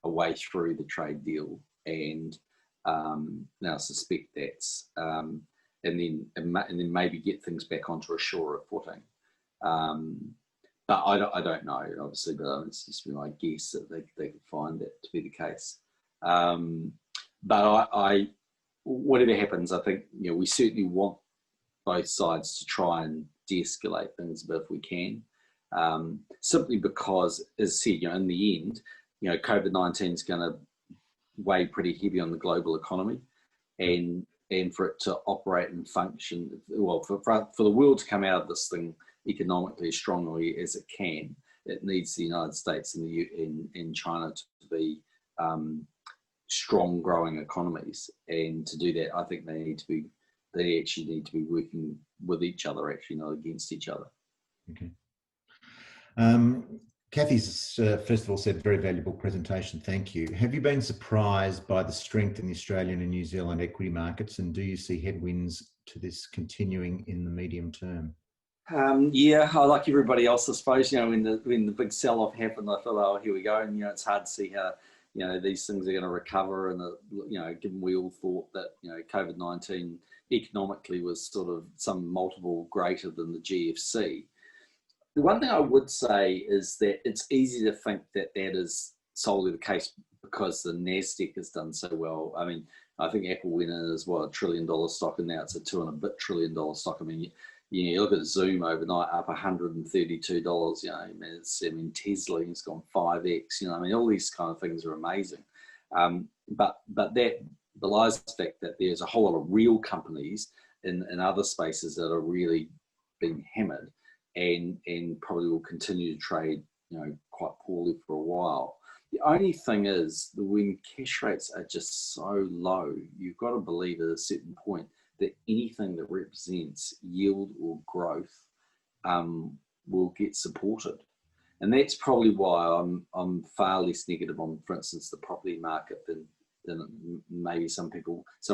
[SPEAKER 2] a way through the trade deal. And now I suspect that's, and then maybe get things back onto a surer footing. But I don't know, obviously, but it's just my guess that they could find that to be the case. But whatever happens, I think, we certainly want both sides to try and de-escalate things a bit if we can. Simply because, as I said, in the end, COVID-19 is going to weigh pretty heavy on the global economy, and for it to operate and function, well, for the world to come out of this thing economically as strongly as it can, it needs the United States and China to be strong, growing economies. And to do that, I think they actually need to be working with each other, actually, not against each other.
[SPEAKER 1] Okay. Kathy's first of all said, very valuable presentation, thank you. Have you been surprised by the strength in the Australian and New Zealand equity markets, and do you see headwinds to this continuing in the medium term?
[SPEAKER 2] Yeah, I, like everybody else, I suppose, when the big sell-off happened, I thought, oh, here we go. And, it's hard to see how, these things are going to recover. And, given we all thought that, COVID-19 economically was sort of some multiple greater than the GFC. The one thing I would say is that it's easy to think that that is solely the case because the NASDAQ has done so well. I mean, I think Apple went in as, $1 trillion stock, and now it's a $2 and a bit trillion stock. I mean, you look at Zoom overnight, up $132. Tesla has gone 5x. All these kind of things are amazing. But that belies the fact that there's a whole lot of real companies in other spaces that are really being hammered, and probably will continue to trade, quite poorly for a while. The only thing is that when cash rates are just so low, you've got to believe at a certain point that anything that represents yield or growth will get supported. And that's probably why I'm far less negative on, for instance, the property market than maybe some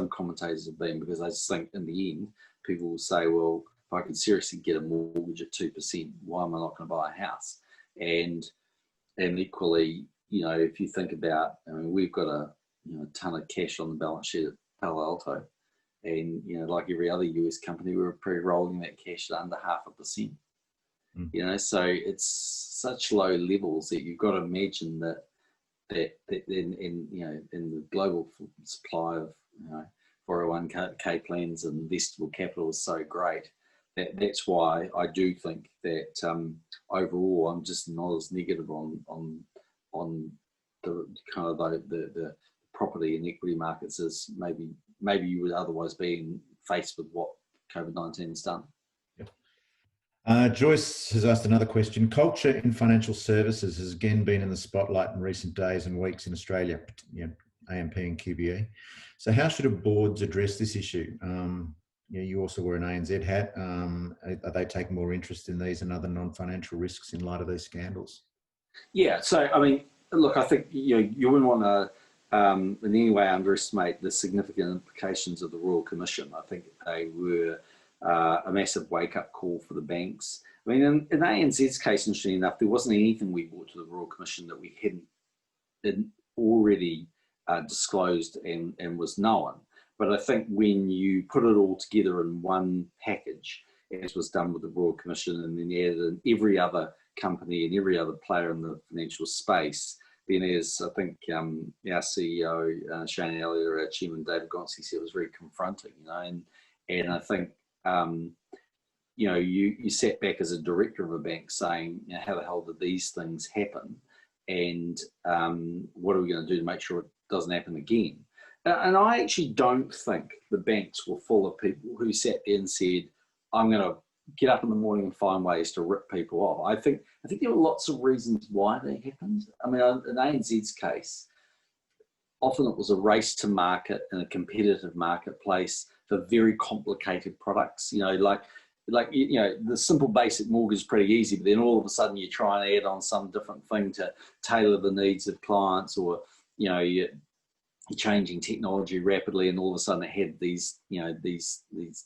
[SPEAKER 2] commentators have been, because I just think in the end, people will say, well, if I can seriously get a mortgage at 2%, why am I not going to buy a house? And equally, if you think about, we've got a ton of cash on the balance sheet at Palo Alto, and like every other US company, we were pre-rolling that cash at under 0.5%. So it's such low levels that you've got to imagine that in the global supply of 401k plans and investable capital is so great. That's why I do think that overall I'm just not as negative on the kind of the property and equity markets as maybe you would otherwise be faced with what COVID-19 has done.
[SPEAKER 1] Joyce has asked another question. Culture in financial services has again been in the spotlight in recent days and weeks in Australia, AMP and QBE. So how should boards address this issue? You also wear an ANZ hat. Are they taking more interest in these and other non-financial risks in light of these scandals? Yeah,
[SPEAKER 2] so I mean, look, I think you wouldn't want to in any way underestimate the significant implications of the Royal Commission. I think they were a massive wake-up call for the banks. I mean, in ANZ's case, interestingly enough, there wasn't anything we brought to the Royal Commission that we hadn't already disclosed and was known. But I think when you put it all together in one package, as was done with the Royal Commission, and then added in every other company and every other player in the financial space, then as I think our CEO, Shane Elliott, our chairman, David Gonski, said, it was very confronting, and I think, you sat back as a director of a bank saying, how the hell did these things happen? And what are we going to do to make sure it doesn't happen again? And I actually don't think the banks were full of people who sat there and said, I'm going to get up in the morning and find ways to rip people off. I think there were lots of reasons why that happened. I mean, in ANZ's case, often it was a race to market in a competitive marketplace for very complicated products. The simple basic mortgage is pretty easy, but then all of a sudden you try and add on some different thing to tailor the needs of clients, or you're changing technology rapidly, and all of a sudden it had these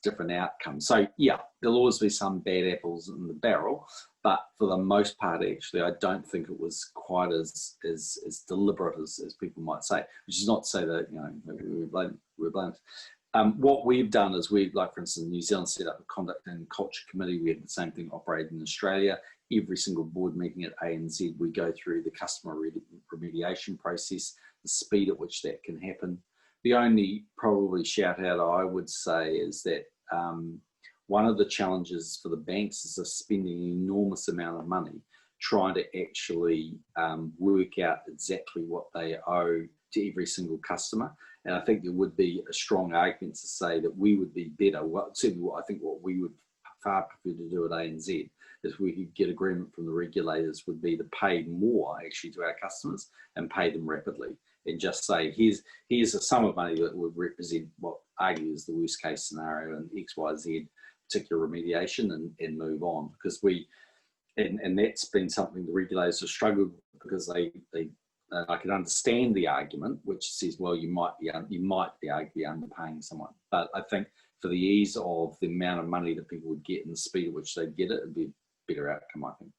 [SPEAKER 2] different outcomes. So yeah, there'll always be some bad apples in the barrel, but for the most part, actually, I don't think it was quite as deliberate as people might say. Which is not to say that we're blamed. What we've done is for instance, New Zealand set up a conduct and culture committee. We have the same thing operating in Australia. Every single board meeting at ANZ, we go through the customer remediation process, the speed at which that can happen. The only probably shout out I would say is that one of the challenges for the banks is they're spending an enormous amount of money trying to actually work out exactly what they owe to every single customer. And I think there would be a strong argument to say that we would be better. Certainly what we would far prefer to do at ANZ, if we could get agreement from the regulators, would be to pay more actually to our customers and pay them rapidly, and just say, here's a sum of money that would represent what arguably is the worst case scenario in XYZ particular remediation, and move on. Because and that's been something the regulators have struggled with, because I can understand the argument, which says, well, you might be arguably underpaying someone. But I think for the ease of the amount of money that people would get and the speed at which they'd get it, it'd be a better outcome, I think.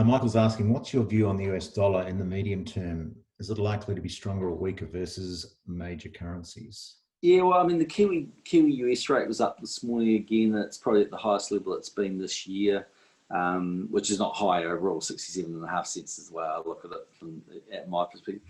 [SPEAKER 1] Michael's asking, what's your view on the US dollar in the medium term? Is it likely to be stronger or weaker versus major currencies? Yeah,
[SPEAKER 2] well, I mean, the Kiwi US rate was up this morning again. It's probably at the highest level it's been this year. Which is not high overall, 67.5 cents is the way I look at it from at my perspective.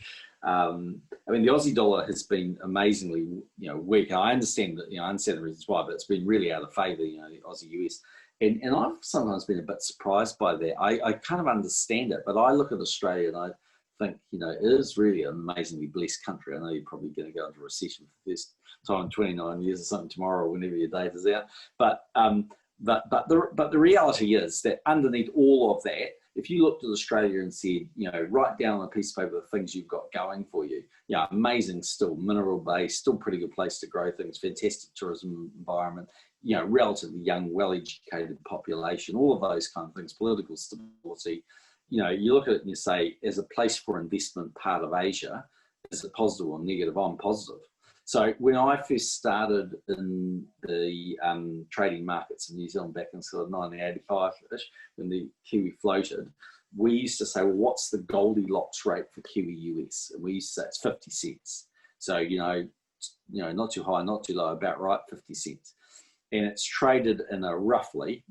[SPEAKER 2] I mean, the Aussie dollar has been amazingly, weak. I understand that, I understand the reasons why, but it's been really out of favour, the Aussie US. And I've sometimes been a bit surprised by that. I kind of understand it, but I look at Australia and I think, it is really an amazingly blessed country. I know you're probably going to go into recession for the first time in 29 years or something tomorrow, or whenever your date is out. But the reality is that underneath all of that, if you looked at Australia and said, write down on a piece of paper the things you've got going for you, amazing still, mineral base, still pretty good place to grow things, fantastic tourism environment, relatively young, well-educated population, all of those kind of things, political stability. You look at it and you say, as a place for investment part of Asia, is it positive or negative? I'm positive. So when I first started in the trading markets in New Zealand back in sort of 1985-ish, when the Kiwi floated, we used to say, well, what's the Goldilocks rate for Kiwi US? And we used to say it's 50 cents. So, not too high, not too low, about right, 50 cents. And it's traded in a roughly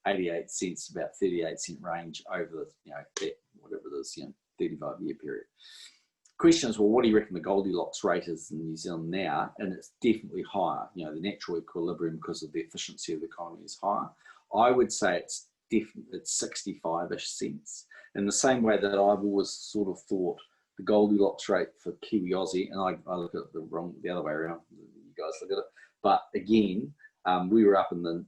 [SPEAKER 2] 88 cents, about 38 cent range over the, whatever it is, 35-year period. Question is, well, what do you reckon the Goldilocks rate is in New Zealand now? And it's definitely higher. The natural equilibrium, because of the efficiency of the economy, is higher. I would say it's 65-ish cents. In the same way that I've always sort of thought the Goldilocks rate for Kiwi Aussie, and I look at it the other way around. You guys look at it. But again, we were up in the,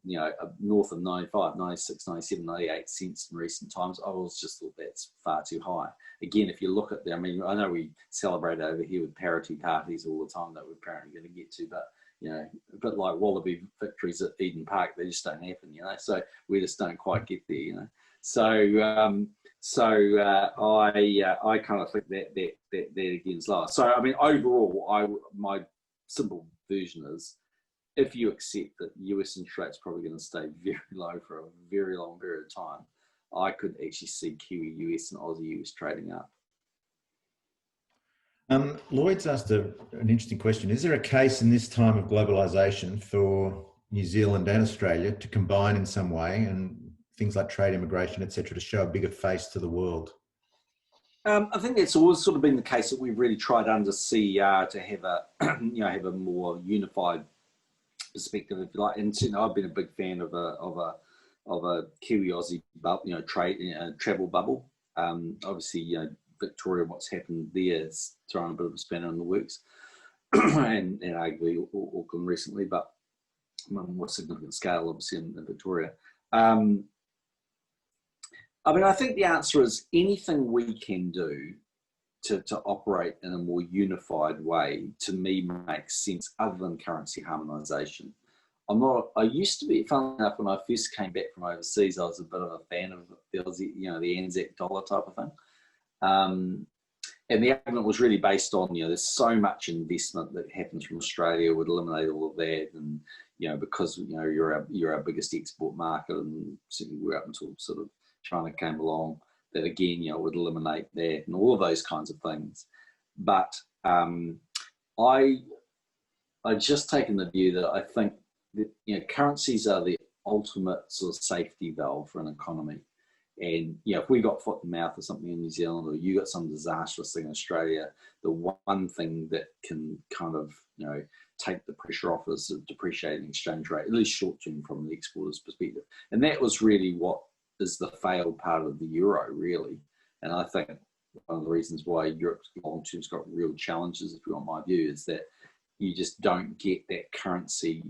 [SPEAKER 2] north of 95, 96, 97, 98 cents in recent times. I always just thought that's far too high. Again, if you look at I know we celebrate over here with parity parties all the time that we're apparently going to get to, but, a bit like Wallaby victories at Eden Park, they just don't happen, so we just don't quite get there, So, I kind of think that again is lower. So, I mean, overall, my simple version is, if you accept that US interest rate's probably going to stay very low for a very long period of time, I could actually see Kiwi US and Aussie US trading up.
[SPEAKER 1] Lloyd's asked an interesting question. Is there a case in this time of globalisation for New Zealand and Australia to combine in some way, and things like trade, immigration, etc., to show a bigger face to the world?
[SPEAKER 2] I think that's always sort of been the case, that we've really tried under CER to have a have a more unified perspective, if you like. And I've been a big fan of a Kiwi Aussie travel bubble. Obviously, Victoria, what's happened there is throwing a bit of a spanner in the works, and arguably Auckland recently, but on a more significant scale, obviously, in Victoria. I mean, I think the answer is anything we can do to operate in a more unified way, to me, makes sense other than currency harmonisation. I used to be, funnily enough, when I first came back from overseas, I was a bit of a fan of the Aussie, the NZ dollar type of thing. And the argument was really based on, there's so much investment that happens from Australia would eliminate all of that. And, because, you're our biggest export market, and certainly we're up until sort of China came along, that again, would eliminate that and all of those kinds of things. But I just taken the view that I think that, currencies are the ultimate sort of safety valve for an economy. And, if we got foot and mouth or something in New Zealand, or you got some disastrous thing in Australia, the one thing that can kind of, take the pressure off is a depreciating exchange rate, at least short-term from the exporter's perspective. And that was really what is the failed part of the euro, really. And I think one of the reasons why Europe's long-term's got real challenges, if you want my view, is that you just don't get that currency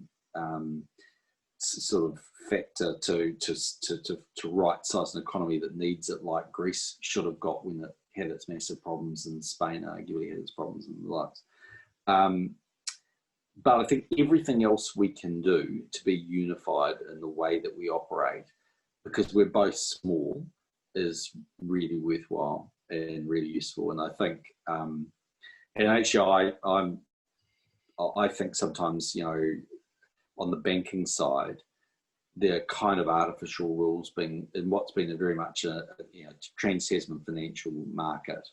[SPEAKER 2] sort of factor to right-size an economy that needs it, like Greece should have got when it had its massive problems, and Spain arguably had its problems and the likes. But I think everything else we can do to be unified in the way that we operate, because we're both small, is really worthwhile and really useful. And I think, and actually, I think sometimes, on the banking side, there are kind of artificial rules being in what's been a very much a trans-Tasman financial market.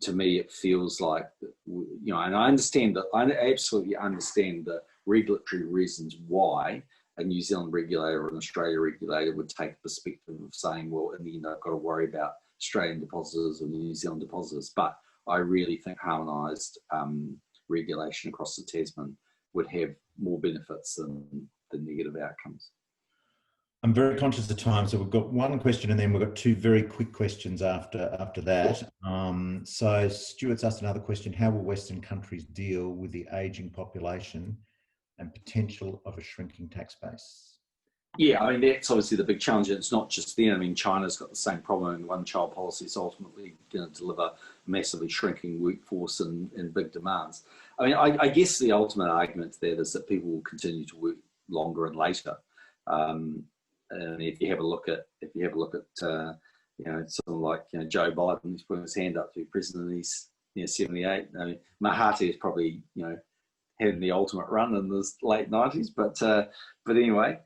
[SPEAKER 2] To me, it feels like, and I understand that, I absolutely understand the regulatory reasons why a New Zealand regulator or an Australia regulator would take a perspective of saying, well, in the end, I've got to worry about Australian depositors or New Zealand depositors. But I really think harmonised regulation across the Tasman would have more benefits than the negative outcomes.
[SPEAKER 1] I'm very conscious of time, so we've got one question and then we've got two very quick questions after that. So Stuart's asked another question: how will Western countries deal with the ageing population and potential of a shrinking tax base?
[SPEAKER 2] Yeah, I mean, that's obviously the big challenge. It's not just them. I mean, China's got the same problem, and one-child policy is ultimately going to deliver a massively shrinking workforce and big demands. I mean, I guess the ultimate argument to that is that people will continue to work longer and later. And if you have a look at someone like Joe Biden, who's putting his hand up to be president, he's 78. I mean, Mahathir is probably having the ultimate run in the late 90s, but anyway.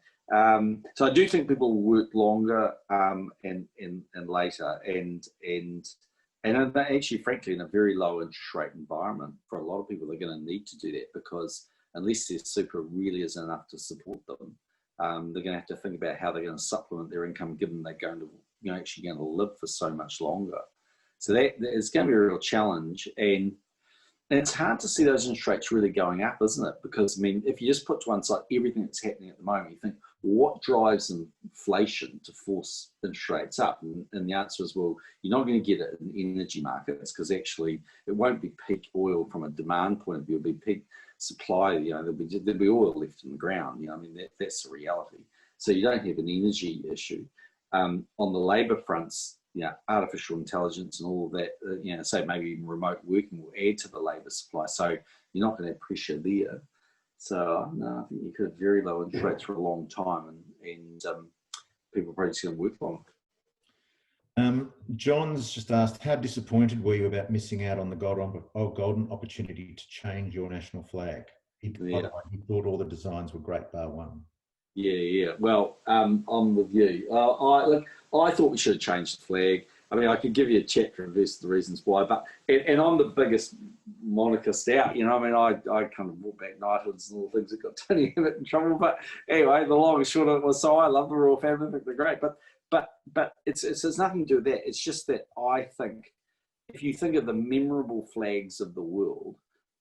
[SPEAKER 2] So I do think people will work longer and later, and actually, frankly, in a very low interest rate environment, for a lot of people, they're going to need to do that, because unless their super really is enough to support them, they're going to have to think about how they're going to supplement their income, given they're going to actually going to live for so much longer. So that is going to be a real challenge, and it's hard to see those interest rates really going up, isn't it? Because I mean, if you just put to one side everything that's happening at the moment, you think, what drives inflation to force interest rates up? And the answer is, well, you're not going to get it in energy markets, because actually it won't be peak oil from a demand point of view. It'll be peak supply. There'll be oil left in the ground. I mean, that's the reality. So you don't have an energy issue. On the labour fronts, artificial intelligence and all of that, say maybe even remote working will add to the labour supply. So you're not going to have pressure there. So no, I think you could have very low interest rates for a long time, and people are probably just going to work long.
[SPEAKER 1] John's just asked, how disappointed were you about missing out on the golden opportunity to change your national flag? He thought all the designs were great, bar one.
[SPEAKER 2] Yeah. Well, I'm with you. I thought we should have changed the flag. I mean, I could give you a chapter and verse of the reasons why, but and I'm the biggest monarchist out. I mean, I kind of brought back knighthoods and all the things that got Tony Abbott in trouble. But anyway, the long and short of it was, so I love the royal family. I think they're great, but it's nothing to do with that. It's just that I think if you think of the memorable flags of the world,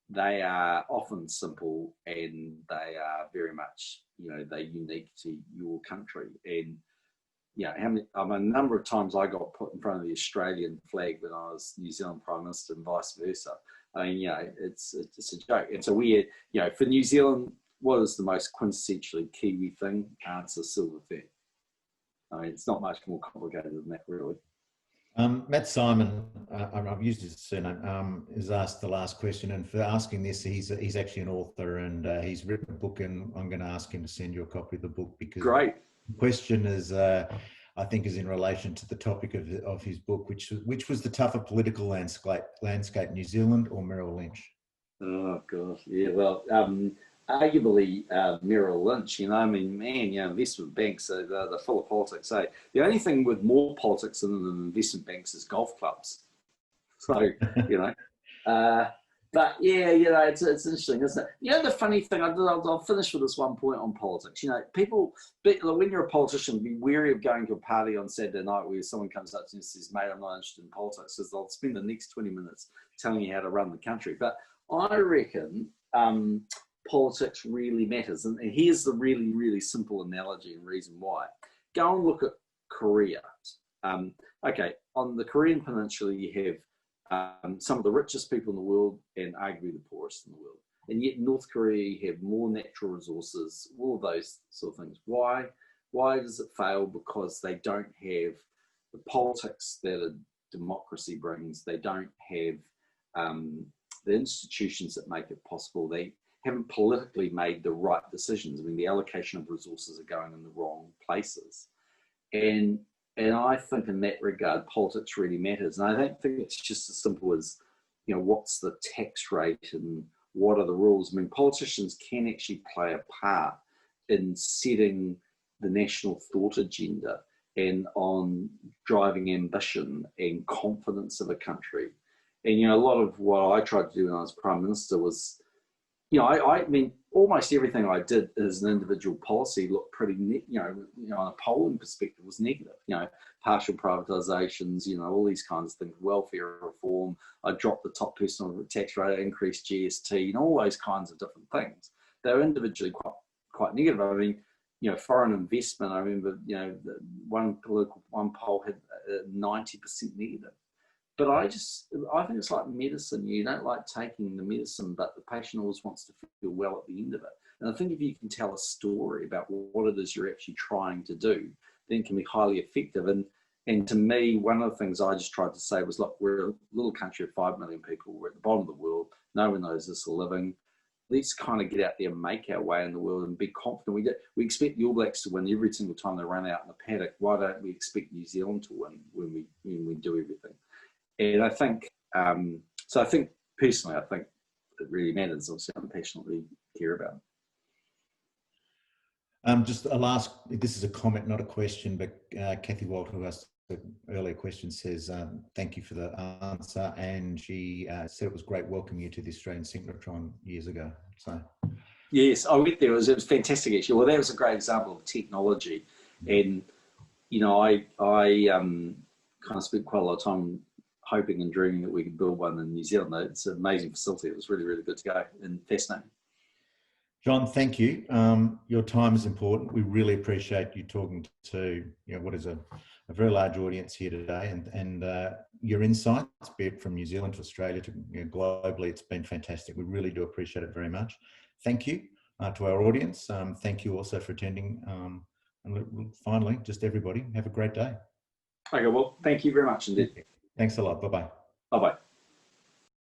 [SPEAKER 2] they are often simple, and they are very much, they're unique to your country. And a number of times I got put in front of the Australian flag when I was New Zealand Prime Minister, and vice versa. I mean, it's a joke. And so we had, for New Zealand, what is the most quintessentially Kiwi thing? Answer: silver fern. I mean, it's not much more complicated than that, really.
[SPEAKER 1] Matt Simon, I've used his surname, is asked the last question, and for asking this, he's actually an author, and he's written a book, and I'm going to ask him to send you a copy of the book, because
[SPEAKER 2] Great.
[SPEAKER 1] the question is, I think, is in relation to the topic of his book, which was the tougher political landscape, New Zealand or Merrill Lynch?
[SPEAKER 2] Oh gosh, yeah. Well, arguably Merrill Lynch. I mean, man, investment banks they're full of politics. So the only thing with more politics than investment banks is golf clubs. So but yeah, it's interesting, isn't it? The funny thing, I'll finish with this one point on politics. People, when you're a politician, be wary of going to a party on Saturday night where someone comes up to you and says, "Mate, I'm not interested in politics," because they'll spend the next 20 minutes telling you how to run the country. But I reckon politics really matters. And here's the really, really simple analogy and reason why. Go and look at Korea. Okay, on the Korean Peninsula, you have some of the richest people in the world and arguably the poorest in the world. And yet in North Korea, you have more natural resources, all of those sort of things. Why? Why does it fail? Because they don't have the politics that a democracy brings. They don't have the institutions that make it possible. They haven't politically made the right decisions. I mean, the allocation of resources are going in the wrong places. And I think in that regard, politics really matters. And I don't think it's just as simple as, what's the tax rate and what are the rules. I mean, politicians can actually play a part in setting the national thought agenda and on driving ambition and confidence of a country. And, a lot of what I tried to do when I was Prime Minister was, I mean, almost everything I did as an individual policy looked pretty, on a polling perspective was negative, partial privatisations, all these kinds of things, welfare reform. I dropped the top personal tax rate, increased GST, and all those kinds of different things. They were individually quite negative. I mean, foreign investment, I remember, one poll had 90% negative. But I think it's like medicine. You don't like taking the medicine, but the patient always wants to feel well at the end of it. And I think if you can tell a story about what it is you're actually trying to do, then it can be highly effective. And to me, one of the things I just tried to say was, look, we're a little country of 5 million people. We're at the bottom of the world. No one knows us are living. Let's kind of get out there and make our way in the world and be confident. We expect the All Blacks to win every single time they run out in the paddock. Why don't we expect New Zealand to win when we do everything? And I think, so I think personally, I think it really matters. Obviously, I passionately care about it.
[SPEAKER 1] Just a last, this is a comment, not a question, but Kathy Walt, who asked the earlier question, says, thank you for the answer. And she said it was great welcoming you to the Australian Synchrotron years ago. So,
[SPEAKER 2] yes, I went there. It was fantastic, actually. Well, that was a great example of technology. And, I kind of spent quite a lot of time hoping and dreaming that we could build one in New Zealand. It's an amazing facility. It was really, really good to go and fascinating.
[SPEAKER 1] John, thank you. Your time is important. We really appreciate you talking to what is a very large audience here today, and your insights, be it from New Zealand to Australia to globally. It's been fantastic. We really do appreciate it very much. Thank you to our audience. Thank you also for attending. And finally, just everybody, have a great day.
[SPEAKER 2] Okay, well, thank you very much indeed.
[SPEAKER 1] Thanks a lot. Bye-bye.
[SPEAKER 2] Bye-bye.